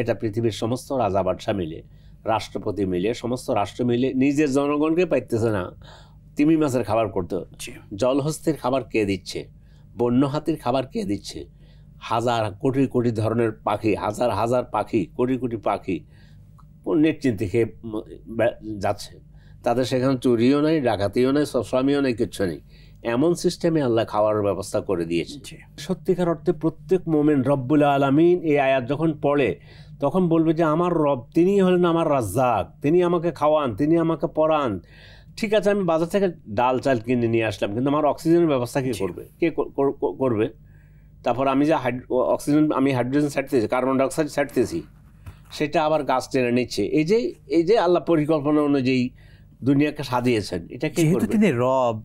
এটা পৃথিবীর সমস্ত রাজা বাদশা মিলে, রাষ্ট্রপতি মিলে, সমস্ত রাষ্ট্র মিলে নিজের জনগণকে পাইতেছে না তিমি মাছের খাবার করতে। জলহস্তির খাবার কে দিচ্ছে? বন্য হাতির খাবার কে দিচ্ছে? হাজার কোটি কোটি ধরনের পাখি, হাজার হাজার পাখি, কোটি কোটি পাখি নিশ্চিন্তে খেয়ে যাচ্ছে। তাদের সেখানে চুরিও নাই, ডাকাতিও নাই, সস্বামীও নাই, কিচ্ছু নেই। এমন সিস্টেমে আল্লাহ খাওয়ার ব্যবস্থা করে দিয়েছে। সত্যিকার অর্থে প্রত্যেক মোমেন রব্বুল আলামিন এই আয়াত যখন পড়ে তখন বলবে যে আমার রব, তিনি হলেন আমার রাজ্জাক, তিনি আমাকে খাওয়ান, তিনি আমাকে পড়ান। ঠিক আছে, আমি বাজার থেকে ডাল চাল কিনে নিয়ে আসলাম, কিন্তু আমার অক্সিজেনের ব্যবস্থা কে করবে? কে করবে? তারপর আমি যে অক্সিজেন, আমি হাইড্রোজেন ছাড়তেছি, কার্বন ডাইঅক্সাইড ছাড়তেছি, সেটা আবার গাছ টেনে নিচ্ছে। এই যে আল্লাহ পরিকল্পনা অনুযায়ী দুনিয়াকে সাজিয়েছেন, এটা কি করবে? তিনি রব,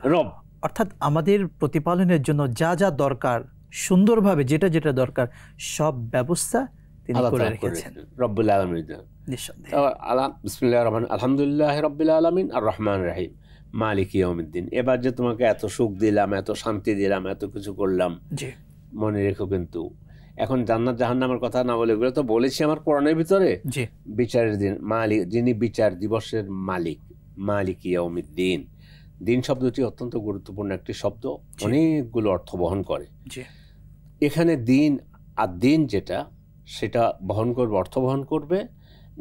অর্থাৎ আমাদের প্রতিপালনের জন্য যা যা দরকার, সুন্দরভাবে যেটা যেটা দরকার, সব ব্যবস্থা তিনি করে রেখেছেন রব্বুল আলামিন। নিঃসন্দেহে। বিসমিল্লাহির রহমানির রহিম, আলহামদুলিল্লাহি রাব্বিল আলামিন আর রহমানির রহিম মালিকি ইয়াউমিদ্দিন। এবার যে তোমাকে এত সুখ দিলাম, এত শান্তি দিলাম, এত কিছু করলাম, জি, মনে মনে রেখো কিন্তু এখন জান্নাত জাহান্নামের কথা না বলে, এগুলো তো বলেছি আমার কোরআনের ভিতরে। জি, বিচারের দিন মালিক, যিনি বিচার দিবসের মালিক, মালিক ইয়াউমিদ্দিন। দিন শব্দটি অত্যন্ত গুরুত্বপূর্ণ একটি শব্দ, অনেকগুলো অর্থ বহন করে। জি, এখানে দিন আর দিন যেটা, সেটা বহন করবে, অর্থ বহন করবে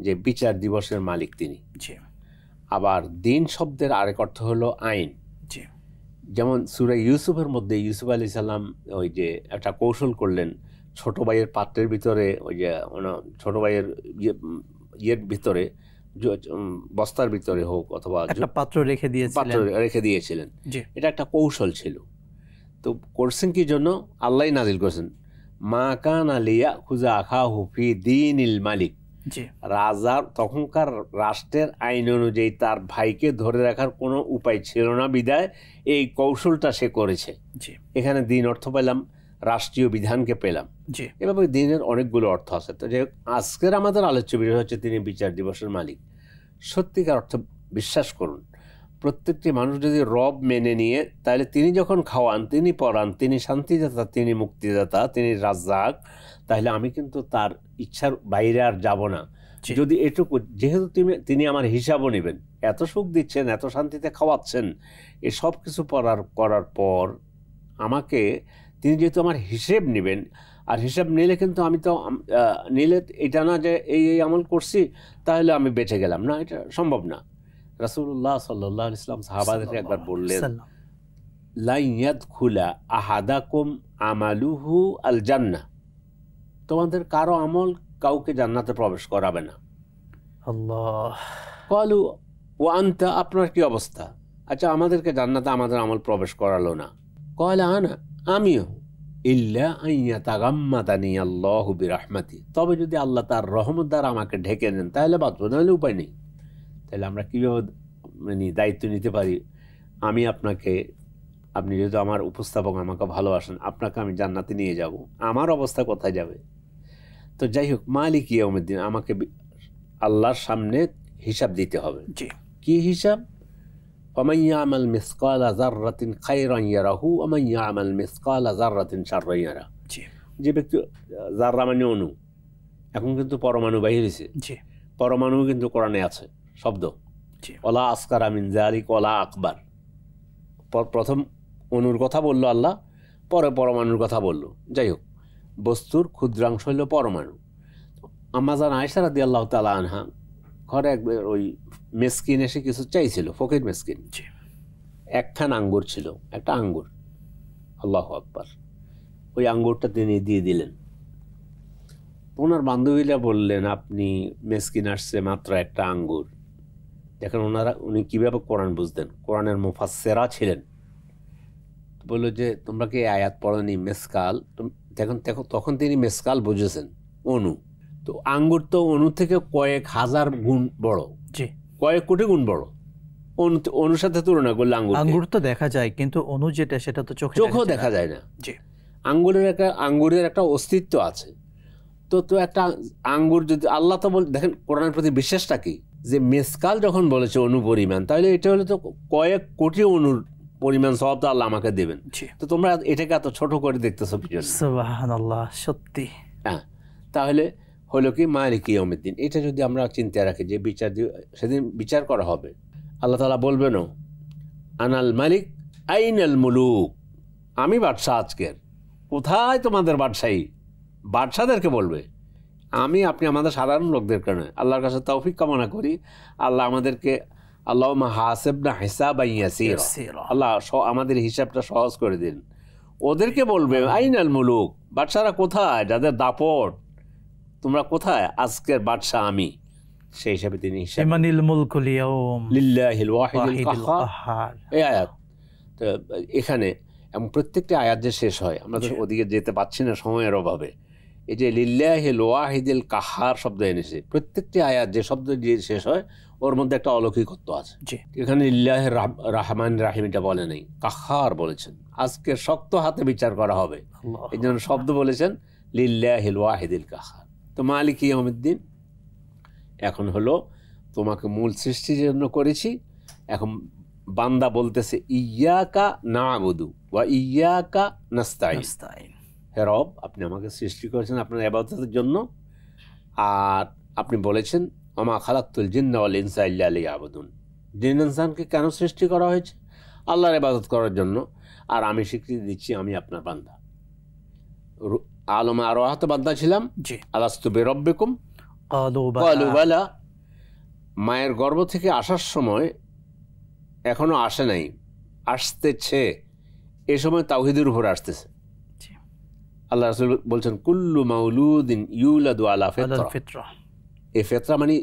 যে বিচার দিবসের মালিক তিনি। জি, আবার দিন শব্দের আরেক অর্থ হলো আইন। জি, যেমন সূরা ইউসুফের মধ্যে ইউসুফ আলাইহিস সালাম ওই যে একটা কৌশল করলেন, ছোট ভাইয়ের পাত্রের ভিতরে, ওই যে ছোট ভাইয়ের ইয়ের ভিতরে, বস্তার ভিতরে হোক অথবা একটা পাত্র রেখে দিয়েছিলেন। এটা একটা কৌশল ছিল। তো করছেন কি জন্য? আল্লাহ নাজিল করছেন, মা কান আলিয়া খুজা আখাহু ফি দীনিল মালিক। রাজার তখনকার রাষ্ট্রের আইন অনুযায়ী তার ভাইকে ধরে রাখার কোনো উপায় ছিল না, বিদায় এই কৌশলটা সে করেছে। এখানে দিন অর্থ পেলাম, রাষ্ট্রীয় বিধানকে পেলাম। এভাবে দিনের অনেকগুলো অর্থ আছে। তো যে আজকের আমাদের আলোচ্য বিষয় হচ্ছে তিনি বিচার দিবসের মালিক। সত্যিকার অর্থ বিশ্বাস করুন, প্রত্যেকটি মানুষ যদি রব মেনে নিয়ে, তাহলে তিনি যখন খাওয়ান, তিনি পড়ান, তিনি শান্তিদাতা, তিনি মুক্তিদাতা, তিনি রাজ্জাক, তাহলে আমি কিন্তু তার ইচ্ছার বাইরে আর যাব না। যদি এটুকু, যেহেতু তিনি আমার হিসাবও নেবেন, এত সুখ দিচ্ছেন, এত শান্তিতে খাওয়াচ্ছেন, এ সব কিছু করার পর আমাকে তিনি যেহেতু আমার হিসেব নেবেন, আর হিসাব নিলে কিন্তু আমি তো নিলে এটা না যে এই আমল করছি তাহলে আমি বেঁচে গেলাম, না, এটা সম্ভব না। রাসূলুল্লাহ সাল্লাল্লাহু আলাইহি ওয়াসাল্লাম সাহাবাদেরকে একবার বললেন, লা ইয়াদখুলা আহাদাকুম আমালুহু আল জান্নাহ, তোমাদের কারো আমল কাউকে জান্নাতে প্রবেশ করাবে না। আল্লাহ। ক্বালু ওয়া আনতা, আপনার কি অবস্থা? আচ্ছা, আমাদেরকে জান্নাতে আমাদের আমল প্রবেশ করালো না। ক্বালা আনা, আমিও। ইল্লা আন ইয়াতাগাম্মাদানি আল্লাহু বিরাহমাতি, তবে যদি আল্লাহ তার রহমত দ্বারা আমাকে ঢেকে নেন তাহলে বাঁচবো, নাহলে উপায় নেই। তাহলে আমরা কীভাবে দায়িত্ব নিতে পারি? আপনি যেহেতু আমার উপস্থাপক, আমাকে ভালোবাসেন, আপনাকে আমি জান্নাতে নিয়ে যাব, আমার অবস্থা কোথায় যাবে? তো যাই হোক, মালিক ইয়াউমিদ্দিন, আমাকে আল্লাহর সামনে হিসাব দিতে হবে। কি হিসাব? ওয়ামান ইয়ামাল মিসকালা যাররাতিন খায়রান ইয়ারাহু ওয়া মান ইয়ামাল মিসকালা যাররাতিন শাররান ইয়ারা। যে ব্যক্তি, যাররা মানে অণু, এখন কিন্তু পরমাণু বাইরে হয়েছে, পরমাণু কিন্তু কোরআনে আছে শব্দ, ওলা আসকারা মিন যালিক ওলা আকবার। প্রথম অণুর কথা বললো আল্লাহ, পরে পরমাণুর কথা বললো। যাই হোক, বস্তুর ক্ষুদ্রাংশ হইল পরমাণু। আম্মা জান আয়েশা রাদিয়াল্লাহু তাআলা আনহা ঘরে একবার ওই মেসকিন এসে কিছু চাইছিল, ফকির মেসকিন। একখান আঙ্গুর ছিল, একটা আঙ্গুর, আল্লাহু আকবার। ওই আঙ্গুরটা তিনি দিয়ে দিলেন। ওনার বান্ধবীরা বললেন, আপনি মেসকিন আসছে, মাত্র একটা আঙ্গুর। দেখেন উনি কীভাবে কোরআন বুঝতেন, কোরআনের মুফাসসিরা ছিলেন। বললো যে তোমরা কি আয়াত পড়নি মেসকাল? তখন তিনি মেসকাল বুঝেছেন, অণু। তো আঙ্গুর তো অণু থেকে কয়েক হাজার গুণ বড়, কয়েক কোটি গুণ বড়। অণুর সাথে তুলনা করলে আঙ্গুর তো দেখা যায়, কিন্তু অণু যেটা সেটা তো চোখেও দেখা যায় না। আঙ্গুরের একটা অস্তিত্ব আছে। তো একটা আঙ্গুর যদি আল্লাহ তো দেখেন কোরআনের প্রতি বিশ্বাসটা কি, যে মেসকাল যখন বলেছে অণু পরিমাণ, তাহলে এটা হলে তো কয়েক কোটি অণুর পরিমাণ সওয়াব তো আল্লাহ আমাকে দেবেন। তো তোমরা এটাকে এত ছোট করে দেখতেছো কি জন্য? সুবহানাল্লাহ, সত্যি। হ্যাঁ, তাহলে হলো কি মালিক ইয়াউমিদ্দিন, এটা যদি আমরা চিন্তায় রাখি যে সেদিন বিচার করা হবে, আল্লাহ তাআলা বলবেন, আনাল মালিক আইনাল মুলুক, আমি বাদশাহ আজকের, কোথায় তোমাদের বাদশাহী? বাদশাদেরকে বলবে, আপনি আমাদের সাধারণ লোকদের কারণে। আল্লাহর কাছে তৌফিক কামনা করি, আল্লাহ আমাদেরকে, আল্লাহুম্মা হাসিবনা হিসাবান ইয়াসীরা, আল্লাহ আমাদের হিসাবটা সহজ করে দিন। ওদেরকে বলবে, আইনাল মুলুক, বাদশারা কোথায়, যাদের দাপট, তোমরা কোথায়? আজকের বাদশাহ আমি। সেই হিসাবে তিনি লিমানিল মুলকুল ইয়াউম লিল্লাহিল ওয়াহিদিল কাহ্হার। এই আয়াত তো এখানে, এবং প্রত্যেকটি আয়াত যে শেষ হয়, আমরা তো ওদিকে যেতে পারছি না সময়ের অভাবে, এই যে লিল্লাহিল ওয়াহিদিল কাহ্হার শব্দ এনেছে, প্রত্যেকটি আয়াত যে শব্দ দিয়ে শেষ হয় ওর মধ্যে একটা অলৌকিকত্ব আছে। এখানে লিল্লাহির রহমান রাহিম এটা বলে নেই, কাহ্হার বলেছেন। আজকে শক্ত হাতে বিচার করা হবে, এই জন্য শব্দ বলেছেন লিল্লাহিল ওয়াহিদিল কাহ্হার। তো মালিক ইয়াউমিদ্দিন এখন হলো তোমাকে মূল সৃষ্টির জন্য করেছি। এখন বান্দা বলতেছে ইয়্যাকা না'বুদু ওয়া ইয়্যাকা নাস্তাইন, হে রব আপনি আমাকে সৃষ্টি করেছেন আপনার ইবাদতের জন্য, আর আপনি বলেছেন ওমা খালাকতুল জিন্না ওয়াল ইনসা ইল্লা লিয়াবুদুন, জিন ইনসানকে কেন সৃষ্টি করা হয়েছে? আল্লাহর ইবাদত করার জন্য, আর আমি স্বীকৃতি দিচ্ছি আমি আপনার বান্দা। আলমে আরওয়াহ তো বান্দা ছিলাম, আলাস্তু বিরাব্বিকুম ক্বালু বালা। মায়ের গর্ভ থেকে আসার সময় এখনো আসে নাই, আসতেছে, এ সময় তাওহীদের উপর আসতেছে। আল্লাহ রাসূল বলছেন কুল্লু মাউলুদিন ইউলাদু আলা ফিতরা, এই ফিতরা মানে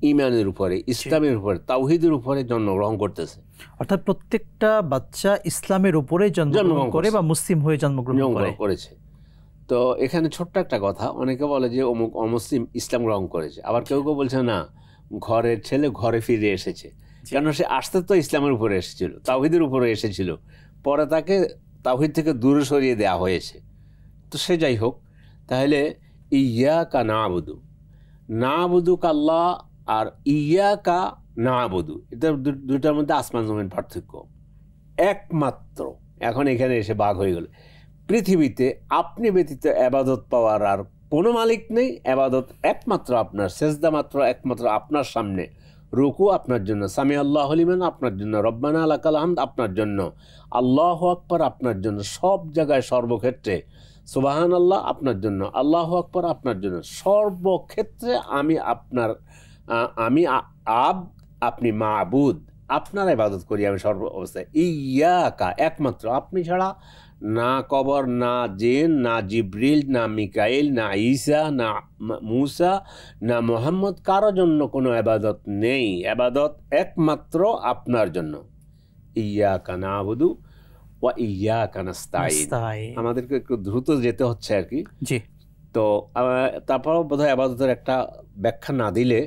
ঈমানের উপরে, ইসলামের উপরে, তাওহীদের উপরে জন্মগ্রহণ করতেছে। অর্থাৎ প্রত্যেকটা বাচ্চা ইসলামের উপরে জন্মগ্রহণ করে বা মুসলিম হয়ে জন্মগ্রহণ করেছে। তো এখানে ছোট্ট একটা কথা, অনেকে বলে যে অমুক অমুসলিম ইসলাম গ্রহণ করেছে, আবার কেউ কেউ বলছে না ঘরের ছেলে ঘরে ফিরে এসেছে, কেন সে আসতে তো ইসলামের উপরে এসেছিল, তাওহীদের উপরে এসেছিল, পরে তাকে তাওহীদ থেকে দূরে সরিয়ে দেওয়া হয়েছে। তো সে যাই হোক, তাহলে ইয়্যাকা না'বুদু, না'বুদুকা আল্লাহ আর ইয়্যাকা না'বুদু, এটা দুটার মধ্যে আসমান জমিন পার্থক্য। একমাত্র এখন এখানে এসে ভাগ হয়ে গেল, পৃথিবীতে আপনি ব্যতীত ইবাদত পাওয়ার আর কোনো মালিক নেই, ইবাদত একমাত্র আপনার, সেজদা মাত্র একমাত্র আপনার সামনে, রুকু আপনার জন্য, সামি আল্লাহু লিমান আপনার জন্য, রব্বানা লাকাল হামদ আপনার জন্য, আল্লাহু আকবার আপনার জন্য, সব জায়গায় সর্বক্ষেত্রে সুবহানাল্লাহ আপনার জন্য, আল্লাহু আকবার আপনার জন্য, সর্বক্ষেত্রে আমি আপনার, আমি আপনি মাবুদ, আপনার ইবাদত করি আমি সর্ব অবস্থায়। ইয়্যাকা একমাত্র, আপনি ছাড়া না কবর, না জিন, না জিবরিল, না মিকাইল, না ঈসা, না মূসা, না মুহাম্মদ, কারো জন্য কোনো ইবাদত নেই, ইবাদত একমাত্র আপনার জন্য। ইয়্যাকা না'বুদু ওয়া ইয়্যাকা নাস্তাইন। আমাদেরকে একটু দ্রুত যেতে হচ্ছে আর কি। জি। তো তারপরও বোধহয় ইবাদতের একটা ব্যাখ্যা না দিলে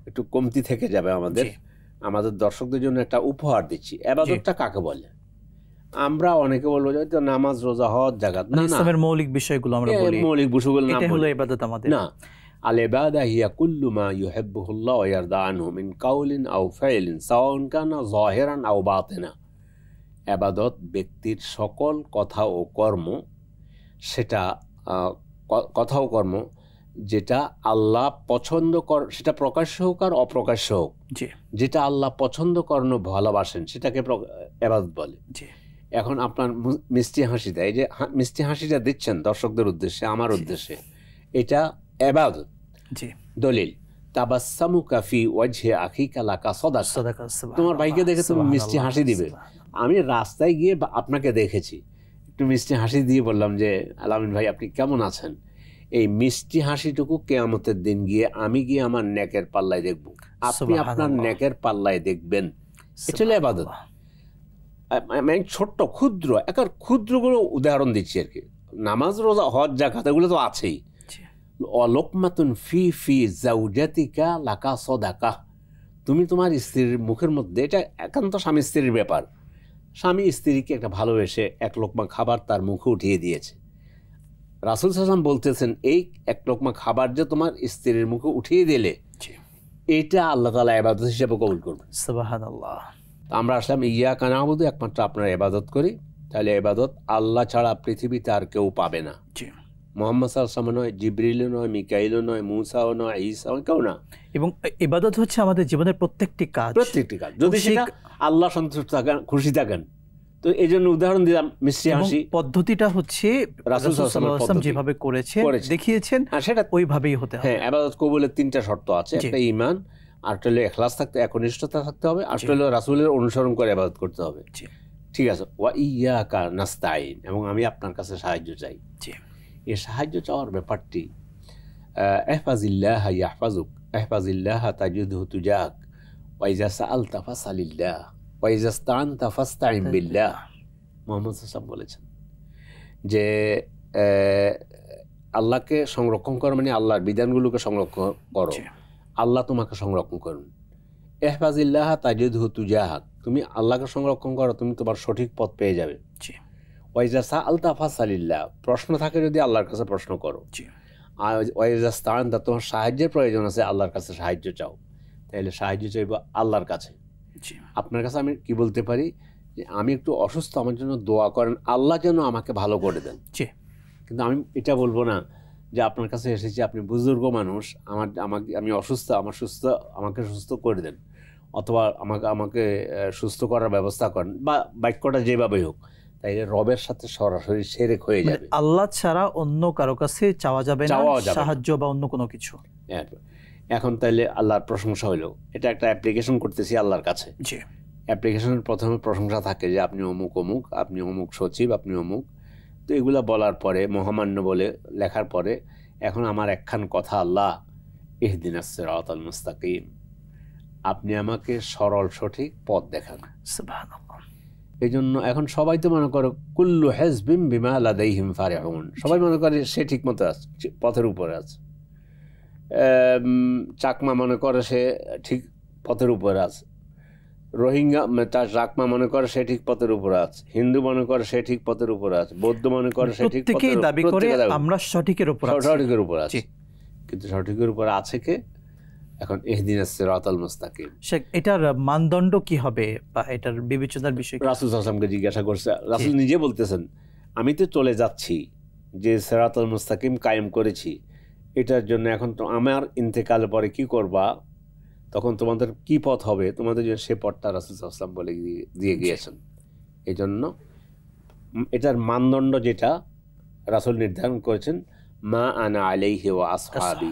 একটু কমতি থেকে যাবে আমাদের দর্শকদের জন্য একটা উপহার দিচ্ছি। ইবাদতটা কাকে বলে? আমরা অনেকে বলবো যে তো নামাজ, রোজা, হজ, যাকাত, না, ইসলামের মৌলিক বিষয়গুলো আমরা বলি, মৌলিক বিষয়গুলো এটা হলো ইবাদত আমাদের। না, আল ইবাদা হিয়া কুল্লু মা ইউহিব্বুহুল্লাহ ওয়া ইয়ারদা আনহু মিন কাউলিন আও ফাইলিন সাওয়ান কানা যাহিরান আও বাতিনা। ইবাদত ব্যক্তির সকল কথা ও কর্ম, সেটা কথা ও কর্ম যেটা আল্লাহ পছন্দ সেটা প্রকাশ্য হোক আর অপ্রকাশ্য হোক, যেটা আল্লাহ পছন্দ করেন ভালোবাসেন সেটাকে ইবাদত বলে। এখন আপনার মিষ্টি হাসি দেয়, যে মিষ্টি হাসিটা দিচ্ছেন দর্শকদের উদ্দেশ্যে, আমার উদ্দেশ্যে, এটা ইবাদত। দলিল তাবাসসামুকা ফি ওয়াজহি আখিকা লাকা সাদাকা, তোমার ভাইকে দেখে তুমি মিষ্টি হাসি দিবে। আমি রাস্তায় গিয়ে আপনাকে দেখেছি, একটু মিষ্টি হাসি দিয়ে বললাম যে আলামিন ভাই আপনি কেমন আছেন, এই মিষ্টি হাসিটুকু কিয়ামতের দিন গিয়ে আমি গিয়ে আমার নেকের পাল্লায় দেখব, আপনি আপনার নেকের পাল্লায় দেখবেন। এটা হলো ইবাদত। ছোট্ট ক্ষুদ্র ক্ষুদ্রগুলো উদাহরণ দিচ্ছি আর কি। নামাজ, রোজা, হজ, যাকাত এগুলো তো আছেই। অলুকমাতুন ফি ফি জাওজাতিকা লাকা সাদাকা, তুমি তোমার স্ত্রীর মুখের মধ্যে, এটা একান্ত স্বামী স্ত্রীর ব্যাপার, স্বামী স্ত্রীকে একটা ভালোবেসে এক লোকমা খাবার তার মুখে উঠিয়ে দিয়েছে। রাসূল সাল্লাল্লাহু আলাইহি ওয়াসাল্লাম বলতেছেন এই এক লোকমা খাবার যে তোমার স্ত্রীর মুখে উঠিয়ে দিলে, এটা আল্লাহ তাআলা ইবাদত হিসেবে কবুল করবেন। সুবহানাল্লাহ। আমরা আসলাম ইয়্যাকা না'বুদু, একমাত্র আপনার ইবাদত করি। তাহলে ইবাদত আল্লাহ ছাড়া পৃথিবীতে আর কেউ পাবে না। মুহাম্মদ সাল্লাল্লাহু আলাইহি ওয়াসাল্লাম নয়, জিবরিলও নয়, মিকাইলও নয়, মূসাও নয়, ঈসাও কেউ না। এবং ইবাদত হচ্ছে আমাদের জীবনের প্রত্যেকটি কাজ। যদি সেটা আল্লাহ সন্তুষ্ট থাকেন, খুশি থাকেন, তো এই জন্য উদাহরণ দিলাম মিষ্টি হাসি। পদ্ধতিটা হচ্ছে রাসূল সাল্লাল্লাহু আলাইহি ওয়াসাল্লাম যেভাবে করেছেন, দেখিয়েছেন, সেটা ওইভাবেই হতে হবে। হ্যাঁ, ইবাদত কবুলের 3টা শর্ত আছে। একটা ঈমান, আরেকটা হলো ইখলাস থাকতে, একনিষ্ঠতা থাকতে হবে, আরেকটা হলো রাসূলের অনুসরণ করে ইবাদত করতে হবে। ঠিক আছে। ওয়া ইয়্যাকা নাস্তাইন, এবং আমি আপনার কাছে সাহায্য চাই। এই সাহায্য চাওয়ার ব্যাপারটি, ইহফাজিল্লাহ ইয়াহফাজুক, ইহফাজিল্লাহ তাজিদহু তুজাক, ওয়া ইযা সাআলতা ফাসআলিল্লাহ, ওয়া ইযা ইসতাআনতা ফাসতাইন বিল্লাহ। মুহাম্মদ সাল্লাল্লাহু আলাইহি ওয়াসাল্লাম বলেছেন যে আল্লাহকে সংরক্ষণ করো মানে আল্লাহর বিধানগুলোকে সংরক্ষণ করো, আল্লাহ তোমাকে সংরক্ষণ করুন। ইহফাজিল্লাহ তাজিদহু তুজাক, তুমি আল্লাহকে সংরক্ষণ করো, তুমি তোমার সঠিক পথ পেয়ে যাবে। ওয়া ইযা সাআলতা ফাসআলিল্লাহ, প্রশ্ন থাকে যদি আল্লাহর কাছে প্রশ্ন করো। ওয়াইজাস্তাআনতা, তোমার সাহায্যের প্রয়োজন আছে, আল্লাহর কাছে সাহায্য চাও। তাহলে সাহায্য চাইব আল্লাহর কাছে। আপনার কাছে আমি কি বলতে পারি যে আমি একটু অসুস্থ, আমার জন্য দোয়া করেন, আল্লাহ যেন আমাকে ভালো করে দেন। কিন্তু আমি এটা বলবো না যে আপনার কাছে এসেছি, আপনি বুজুর্গ মানুষ, আমি অসুস্থ, আমাকে সুস্থ করে দেন, অথবা আমাকে সুস্থ করার ব্যবস্থা করেন, বা বাক্যটা যেভাবে হোক, তাই রবের সাথে সরাসরি শিরক হয়ে যাবে। আল্লাহ ছাড়া অন্য কারো কাছে চাওয়া যাবে না সাহায্য বা অন্য কোনো কিছু। এখন তাইলে আল্লাহর প্রশংসা হইলো, এটা একটা অ্যাপ্লিকেশন করতেছি আল্লাহর কাছে। অ্যাপ্লিকেশনের প্রথমে প্রশংসা থাকে যে আপনি অমুক অমুক, আপনি অমুক সচিব, আপনি অমুক। তো এগুলো বলার পরে, মহামান্য বলে লেখার পরে, এখন আমার একখান কথা, আল্লাহ ইহদিনাস সিরাতাল মুস্তাকিম, আপনি আমাকে সরল সঠিক পথ দেখান। সুবহানাল্লাহ। এই জন্য এখন সবাই তো মনে করো কুল্লু হিজবিম বিমা লাদাইহিম ফারিহুন, সবাই মনে করে সে ঠিক মতো আছে, পথের উপরে আছে। চাকমা মনে করে সে ঠিক পথের উপরে আছে, রোহিঙ্গা চাকমা মনে করে সে ঠিক পথের উপরে আছে, হিন্দু মনে করে সে ঠিক পথের উপরে আছে, বৌদ্ধ মনে করে সে ঠিক দাবি করে আমরা সঠিকের উপর আছে। কিন্তু সঠিকের উপর আছে কে? এখন ইহদিনাস সিরাতাল মুস্তাকিম, এটার মানদণ্ড কি হবে বা এটার বিবেচনার বিষয় রাসূল সাল্লাল্লাহু আলাইহি ওয়াসাল্লামকে জিজ্ঞাসা করছে। রাসূল নিজে বলতেছেন, আমি তো চলে যাচ্ছি, যে সিরাতাল মুস্তাকিম কায়েম করেছি, এটার জন্য এখন তো আমার ইন্তেকালের পরে কি করবা, তখন তোমাদের কি পথ হবে, তোমাদের জন্য সে পথটা রাসূল সাল্লাল্লাহু আলাইহি ওয়াসাল্লাম বলে দিয়ে গিয়েছেন। এই জন্য এটার মানদণ্ড যেটা রাসূল নির্ধারণ করেছেন, মা আনা আলাইহি ওয়া আসহাবি,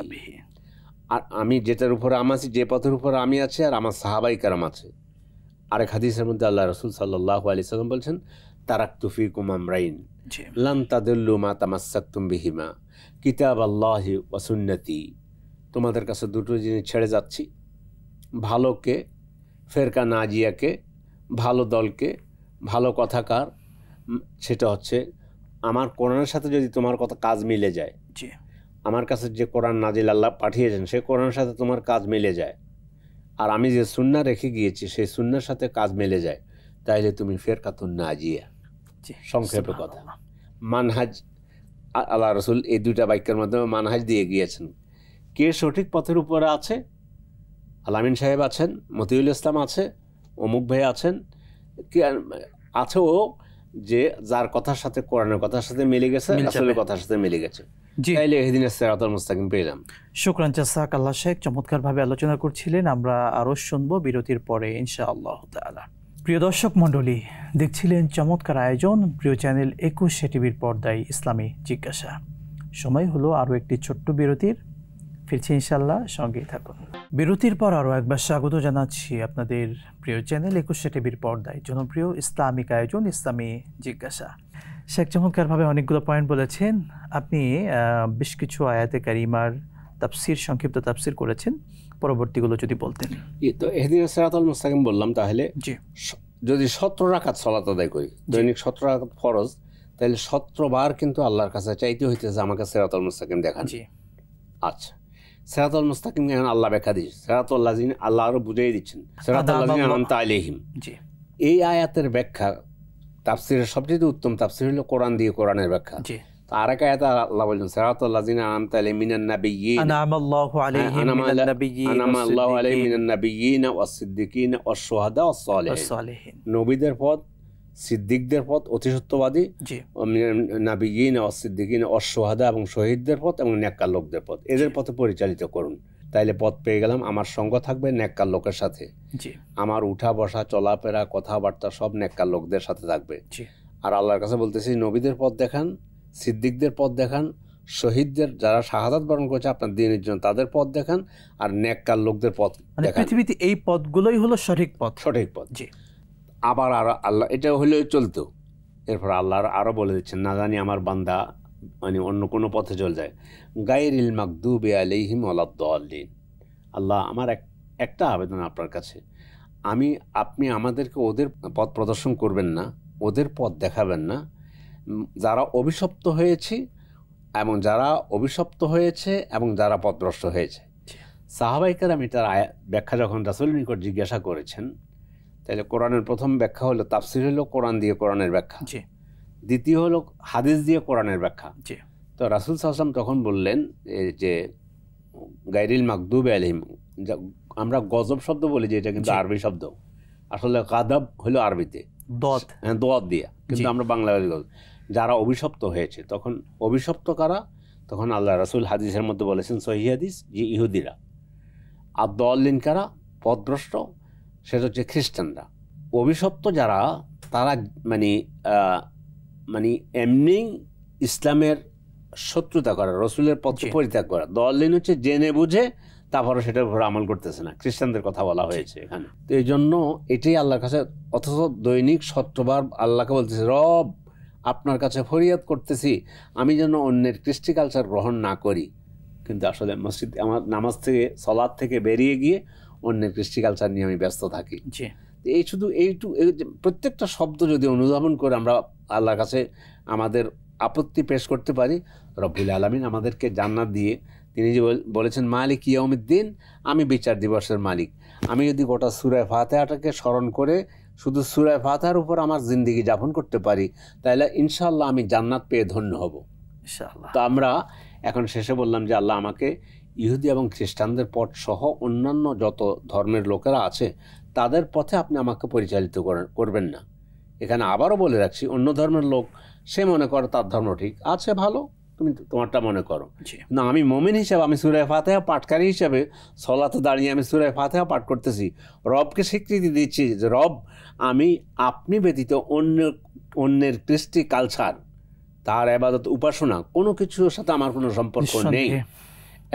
আর আমি যেটার উপরে আছি, যে পথের উপর আমি আছি আর আমার সাহাবাই কেরাম আছে। আরেক হাদিসের মধ্যে আল্লাহ রাসূল সাল্লাল্লাহু আলাইহি ওয়াসাল্লাম বলছেন, তারাকতু ফিকুম আমরাইন লান তাদুল্লু মা তামাসসাকতুম বিহিমা কিতাবাল্লাহি ওয়া সুন্নতি, তোমাদের কাছে দুটো জিনিস ছেড়ে যাচ্ছি, ভালোকে, ফেরকা নাজিয়াকে, ভালো দলকে, ভালো কথাকার, সেটা হচ্ছে আমার কোরআনের সাথে যদি তোমার কথা কাজ মিলে যায়, আমার কাছে যে কোরআন নাজিল আল্লাহ পাঠিয়েছেন সেই কোরআনের সাথে তোমার কাজ মিলে যায়, আর আমি যে সুন্নাহ রেখে গিয়েছি সেই সুন্নাহর সাথে কাজ মিলে যায়, তাইলে তুমি ফেরকাতুন নাজিয়া। সংক্ষেপে কথা, মানহাজ, আল্লাহ রসুল এই দুইটা বাক্যের মাধ্যমে মানহাজ দিয়ে গিয়েছেন। কে সঠিক পথের উপরে আছে? আলামিন সাহেব আছেন, মতিউল ইসলাম আছে, অমুক ভাই আছেন, কে আছে? ও যে যার কথার সাথে, কোরআনের কথার সাথে মিলে গেছে, রাসূলের কথার সাথে মিলে গেছে, তাইলে ইহদিনাস সিরাতাল মুস্তাকিম পেলাম। শুকরান জাযাকাল্লাহ শেখ, চমৎকারভাবে আলোচনা করছিলেন। আমরা আরও শুনবো বিরতির পরে ইনশাআল্লাহ তাআলা। প্রিয় দর্শক মণ্ডলী, দেখছিলেন চমৎকার আয়োজন প্রিয় চ্যানেল 21 টিভির পর্দায় ইসলামী জিজ্ঞাসা। সময় হলো আরও একটি ছোট্ট বিরতির, ফিরছি ইনশাআল্লাহ, সঙ্গেই থাকুন। বিরতির পর আরও একবার স্বাগত জানাচ্ছি আপনাদের প্রিয় চ্যানেল 21 টিভির পর্দায় জনপ্রিয় ইসলামিক আয়োজন ইসলামী জিজ্ঞাসা। শেখ চমৎকারভাবে অনেকগুলো পয়েন্ট বলেছেন। আপনি বেশ কিছু আয়াতে কারিমার তাফসির, সংক্ষিপ্ত তাফসির করেছেন, পরবর্তীগুলো যদি বলতেন। তো ইহদিনাস সিরাতাল মুস্তাকিম বললাম, তাহলে যদি 17 রাকাত সালাত আদায় করি, দৈনিক 17 রাকাত ফরজ, তাহলে 17 বার কিন্তু আল্লাহর কাছে চাইতে হইতেছে আমাকে সিরাতাল মুস্তাকিম দেখান। আচ্ছা, সিরাতাল মুস্তাকিম এখন আল্লাহ ব্যাখ্যা দিচ্ছেন, সিরাতাল লাযিনা, আল্লাহ আরো বুঝিয়ে দিচ্ছেন, সিরাতাল লাযিনা আনআমতা আলাইহিম। এই আয়াতের ব্যাখ্যা, তাফসিরের সবচেয়ে উত্তম তাফসির হলো কোরআন দিয়ে কোরআনের ব্যাখ্যা। আর এক আয়াতে আল্লাহ বলেন, সিরাতাল লাযিনা আনআমতা আলাইহিম মিনান নাবিয়্যিন, আনআমাল্লাহু আলাইহিম মিনান নাবিয়্যিন ওয়াস-সিদ্দিকিন ওয়াশ-শুহাদা ওয়াস-সালিহিন, নবীদের পথ, সিদ্দিকদের পথ, অতি সত্যবাদী, নাবিয়্যিন ওয়াস-সিদ্দিকিন ওয়াশ-শুহাদা, এবং শহীদদের পথ এবং নেককার লোকদের পথ, এদের পথে পরিচালিত করুন। তাইলে পথ পেয়ে গেলাম, আমার সঙ্গ থাকবে নেককার লোকের সাথে, আমার উঠা বসা চলাফেরা কথাবার্তা সব নেককার লোকদের সাথে থাকবে। আর আল্লাহর কাছে বলতেছি, নবীদের পথ দেখান, সিদ্দিকদের পথ দেখান, শহীদদের যারা শাহাদাত বরণ করেছে আপনার দ্বীনের জন্য তাদের পথ দেখান, আর নেককার লোকদের পথ দেখান। পৃথিবীতে এই পথগুলোই হলো সঠিক পথ, সঠিক পথ। আবার আরো আল্লাহ, এটা হলে চলতো, এরপর আল্লাহ আরো বলে দিচ্ছেন, না জানি আমার বান্দা মানে অন্য কোনো পথে চলে যায়, গায়রিল মাগদুবি আলাইহিম ওয়ালাদ-দাল্লিন। আল্লাহ, আমার একটা আবেদন আপনার কাছে, আপনি আমাদেরকে ওদের পথ প্রদর্শন করবেন না, ওদের পথ দেখাবেন না যারা অভিশপ্ত হয়েছে এবং যারা পথভ্রষ্ট হয়েছে। সাহাবায়ে কেরাম এটার ব্যাখ্যা যখন রাসূলের নিকট জিজ্ঞাসা করেছেন, তাহলে কোরআনের প্রথম ব্যাখ্যা হলো, তাফসির হলো কোরআন দিয়ে কোরআনের ব্যাখ্যা, দ্বিতীয় হলো হাদিস দিয়ে কোরআনের ব্যাখ্যা, তো রাসূল সাল্লাল্লাহু আলাইহি ওয়াসাল্লাম তখন বললেন যে গায়রিল মাগদুবি আলাইহিম, আমরা গজব শব্দ বলি যে এটা কিন্তু আরবি শব্দ, আসলে গাদাব হলো আরবিতে দত, হ্যাঁ দোয়াত দিয়া, কিন্তু আমরা বাংলায় যারা অভিশপ্ত হয়েছে। তখন অভিশপ্ত কারা? তখন আল্লাহ রাসূল হাদিসের মধ্যে বলেছেন, সহিহ হাদিস, যে ইহুদিরা। আর দলিন কারা? পথভ্রষ্ট, সেটা হচ্ছে খ্রিস্টানরা। অভিশপ্ত যারা, তারা মানে এমনি ইসলামের শত্রুতা করা, রসুলের পথে পরিত্যাগ করা। দলিন হচ্ছে জেনে বুঝে তারপরে সেটার উপর আমল করতেছে না, খ্রিস্টানদের কথা বলা হয়েছে এখানে। তো এই জন্য এটাই আল্লাহর কাছে, অথচ দৈনিক 70 বার আল্লাহকে বলতেছে, রব আপনার কাছে ফরিয়াদ করতেছি আমি যেন অন্যের কৃষ্টি কালচার গ্রহণ না করি। কিন্তু আসলে মসজিদ, আমার নামাজ থেকে, সলাদ থেকে বেরিয়ে গিয়ে অন্যের কৃষ্টি কালচার নিয়ে আমি ব্যস্ত থাকি। এই শুধু প্রত্যেকটা শব্দ যদি অনুধাবন করে আমরা আল্লাহর কাছে আমাদের আপত্তি পেশ করতে পারি, রব্বুল আলামিন আমাদেরকে জান্নাত দিয়ে, তিনি যে বলেছেন মালিক ইয়াউমিদ্দিন, আমি বিচার দিবসের মালিক। আমি যদি গোটা সূরা ফাতিহাটাকে স্মরণ করে শুধু সূরা ফাতিহার উপর আমার জিন্দেগি যাপন করতে পারি, তাহলে ইনশাআল্লাহ আমি জান্নাত পেয়ে ধন্য হব ইনশাআল্লাহ। তো আমরা এখন শেষে বললাম যে আল্লাহ আমাকে ইহুদি এবং খ্রিস্টানদের পথ সহ অন্যান্য যত ধর্মের লোকেরা আছে তাদের পথে আপনি আমাকে পরিচালিত করবেন না। এখানে আবারও বলে রাখছি, অন্য ধর্মের লোক সে মনে করে তার ধর্ম ঠিক আছে, ভালো, তুমি তোমারটা মনে করো। না, আমি মুমিন হিসাবে, আমি সূরা ফাতিহা পাঠকারী হিসাবে সলাতে দাঁড়িয়ে আমি সূরা ফাতিহা পাঠ করতেছি, রবকে স্বীকৃতি দিচ্ছি যে রব, আমি আপনি ব্যতীত অন্যের কৃষ্টি কালচার, তার ইবাদত, উপাসনা, কোনো কিছুর সাথে আমার কোনো সম্পর্ক নেই,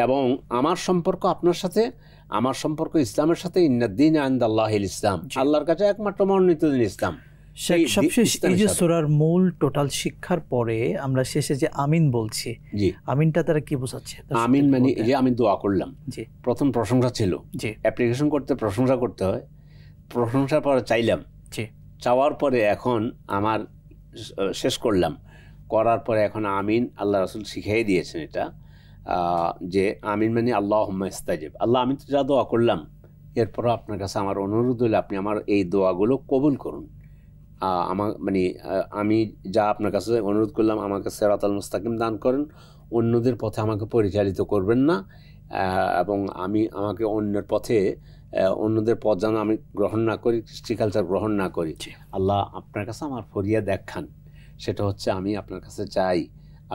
এবং আমার সম্পর্ক আপনার সাথে, আমার সম্পর্ক ইসলামের সাথে। ইন্নাদ-দীন ইনদাল্লাহিল ইসলাম, আল্লাহর কাছে একমাত্র মনোনীত দিন ইসলাম। সবশেষ এই যে সূরার মূল টোটাল শিক্ষার পরে আমরা শেষে যে আমিন বলছি, আমিনটা তারা কি বোঝাচ্ছে? আমিন মানে এই যে আমি দোয়া করলাম, প্রথম প্রশংসা ছিল, অ্যাপ্লিকেশন করতে প্রশংসা করতে হয়, প্রশংসার পরে চাইলাম, চাওয়ার পরে এখন আমার শেষ করলাম, করার পরে এখন আমিন আল্লাহ রাসূল শিখিয়ে দিয়েছেন এটা, যে আমিন মানে আল্লাহুম্মা ইস্তাজিব, আল্লাহ আমি তো যা দোয়া করলাম, এরপর আপনার কাছে আমার অনুরোধ হলো আপনি আমার এই দোয়াগুলো কবুল করুন। আমার আমি যা আপনার কাছে অনুরোধ করলাম, আমাকে সিরাতাল মুস্তাকিম দান করেন, অন্যদের পথে আমাকে পরিচালিত করবেন না, এবং আমাকে অন্যের পথে, অন্যদের পথ যেন আমি গ্রহণ না করি, কৃষ্টি কালচার গ্রহণ না করি। আল্লাহ আপনার কাছে আমার ফরিয়াদ দেখান, সেটা হচ্ছে আমি আপনার কাছে চাই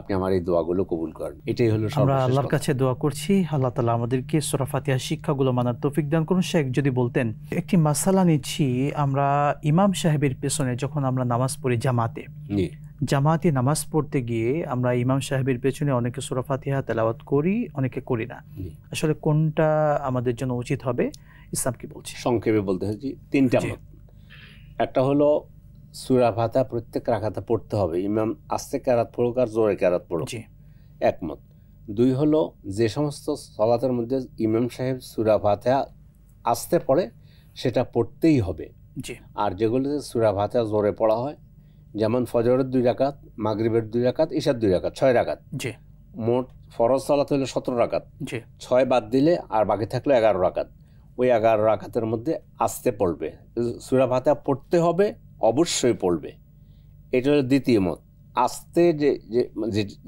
আপনি আমার এই দোয়াগুলো কবুল করেন। এটাই হলো আমরা আল্লাহর কাছে দোয়া করছি, আল্লাহ তাআলা আমাদেরকে সূরা ফাতিহা শিক্ষাগুলো মানার তৌফিক দান করুন। শেখ যদি বলতেন, একটি মাসালা নিচ্ছি, আমরা ইমাম সাহেবের পেছনে যখন আমরা নামাজ পড়ি জামাতে নামাজ পড়তে গিয়ে আমরা ইমাম সাহেবের পেছনে অনেকে সূরা ফাতিহা তেলাওয়াত করি, অনেকে করি না, আসলে কোনটা আমাদের জন্য উচিত হবে? ইসলাম কি বলছে? সংক্ষেপে বলতে হচ্ছে তিনটা মত। একটা হলো সূরা ফাতিহা প্রত্যেক রাকাতে পড়তে হবে, ইমাম আস্তে কেরাত পড়ুক আর জোরে কেরাত পড়ুক, একমত। দুই হলো যে সমস্ত সালাতের মধ্যে ইমাম সাহেব সূরা ফাতিহা আস্তে পড়ে সেটা পড়তেই হবে, আর যেগুলোতে সূরা ফাতিহা জোরে পড়া হয়, যেমন ফজরের 2 রাকাত, মাগরিবের 2 রাকাত, ইশার 2 রাকাত, 6 রাকাত, মোট ফরজ সালাত হলো 17 রাকাত, 6 বাদ দিলে আর বাকি থাকলো 11 রাকাত। ওই 11 রাকাতের মধ্যে আস্তে পড়বে, সূরা ফাতিহা পড়তে হবে, অবশ্যই পড়বে। এটা হলো দ্বিতীয় মত। আস্তে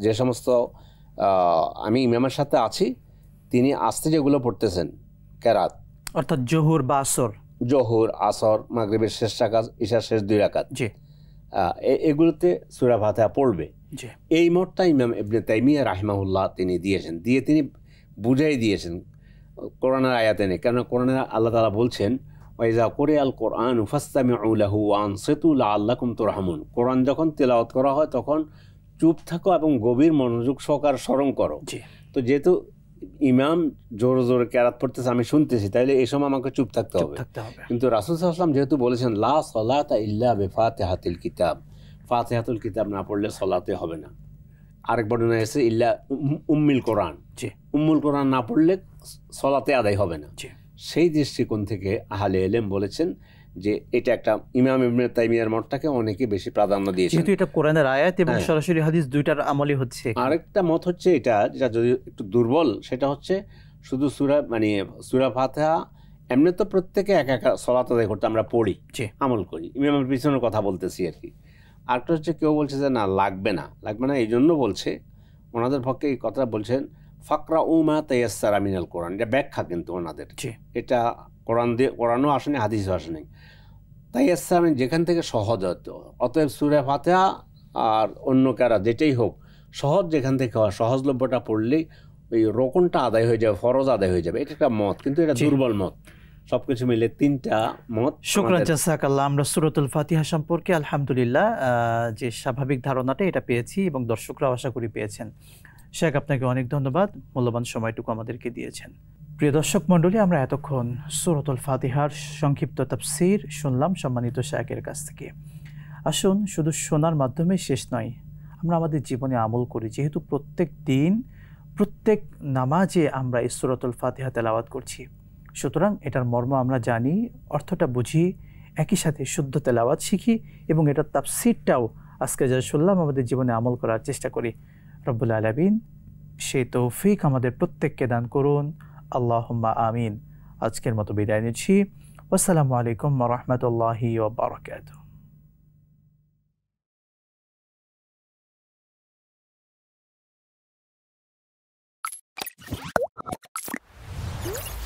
যে সমস্ত, আমি ইমামের সাথে আছি, তিনি আস্তে যেগুলো পড়তেছেন কেরাত, অর্থাৎ জোহর বা আসর, জোহর, আসর, মাগরিবের শেষ রাকাত, ইশার শেষ 2 রাকাত, এগুলোতে সূরা ফাতিহা পড়বে। এই মতটা ইমাম ইবনে তাইমিয়া রাহিমাহুল্লাহ তিনি দিয়েছেন, তিনি বুঝাই দিয়েছেন কোরআনের আয়াতে নেই। কেন কোরআনে আল্লাহ তাআলা বলছেন, ওয়াইজা কুরিআল কুরআনু ফাসতামিউ লাহু ওয়া আনসিতু লাআল্লাকুম তুরহামুন, কোরআন যখন তেলাওয়াত করা হয় তখন চুপ থাকো এবং গভীর মনোযোগ সহকারে স্মরণ করো। তো যেহেতু ইমাম জোরে জোরে কেরাত পড়তেছে, আমি শুনতেছি, তাইলে এই সময় আমাকে চুপ থাকতে হবে। কিন্তু রাসূল সাল্লাল্লাহু আলাইহি ওয়াসাল্লাম যেহেতু বলেছেন লা সালাতা ইল্লা বিফাতিহাতিল কিতাব, ফাতিহাতুল কিতাব না পড়লে সালাতে হবে না। আরেক বর্ণনা এসে ইল্লা উম্মুল কোরআন, উম্মুল কোরআন না পড়লে সালাতে আদায় হবে না। সেই দৃষ্টিকোণ থেকে আহলে ইলম বলেছেন যে এটা একটা, ইমাম ইবনে তাইমিয়ার মতটাকে অনেকে বেশি প্রাধান্য দিয়েছেন, যেহেতু এটা কোরআনের আয়াত এবং সরাসরি হাদিস দুইটার আমলই হচ্ছে। আরেকটা মত হচ্ছে এটা, যেটা যদি একটু দুর্বল, সেটা হচ্ছে শুধু সূরা ফাতিহা এমনি তো প্রত্যেকে এক এক সালাত আদায় করতে আমরা পড়ি, আমল করি, ইমামের পিছনের কথা বলতেছি আর কি। আরেকটা হচ্ছে কেউ বলছে যে না লাগবে না, এই জন্য বলছে ওনাদের পক্ষে এই কথা বলছেন ফাকরা উমা তাইয়াসসারা মিনাল কোরআন, এটা ব্যাখ্যা কিন্তু ওনাদের, এটা কোরআন দিয়ে, কোরআনও আসেনি হাদিসও আসেনি। তাইয়াসসারা মানে যেখান থেকে সহজ হতো, অতএব সূরা ফাতিহা আর অন্য কারা যেটাই হোক সহজ যেখান থেকে হয়, সহজলভ্যটা পড়লেই ওই রোকনটা আদায় হয়ে যাবে, ফরজ আদায় হয়ে যাবে। এটা একটা মত, কিন্তু এটা দুর্বল মত। সবকিছু মিলে 3টা মত। শুকরান জাযাকাল্লাহ। আমরা সূরাতুল ফাতিহা সম্পর্কে আলহামদুলিল্লাহ যে স্বাভাবিক ধারণাটা এটা পেয়েছি এবং দর্শকরাও আশা করি পেয়েছেন। শেখ, আপনাকে অনেক ধন্যবাদ, মূল্যবান সময়টুকু আমাদেরকে দিয়েছেন। প্রিয় দর্শক মণ্ডলী, আমরা এতক্ষণ সূরাতুল ফাতিহার সংক্ষিপ্ত তাফসীর শুনলাম সম্মানিত শেখের কাছ থেকে। আসুন, শুধু শোনার মাধ্যমে শেষ নয়, আমরা আমাদের জীবনে আমল করি। যেহেতু প্রত্যেক দিন প্রত্যেক নামাজে আমরা এই সূরাতুল ফাতিহা তেলাওয়াত করছি, সুতরাং এটার মর্ম আমরা জানি, অর্থটা বুঝি, একই সাথে শুদ্ধ তেলাওয়াত শিখি এবং এটার তাফসীরটাও আজকে যা শুনলাম আমাদের জীবনে আমল করার চেষ্টা করি। রব্বুল আলামিন সেই তৌফিক আমাদের প্রত্যেককে দান করুন। আল্লাহুম্মা আমিন। আজকের মতো বিদায় নিচ্ছি। আসসালামু আলাইকুম ওয়া রাহমাতুল্লাহি ওয়া বারাকাতুহু।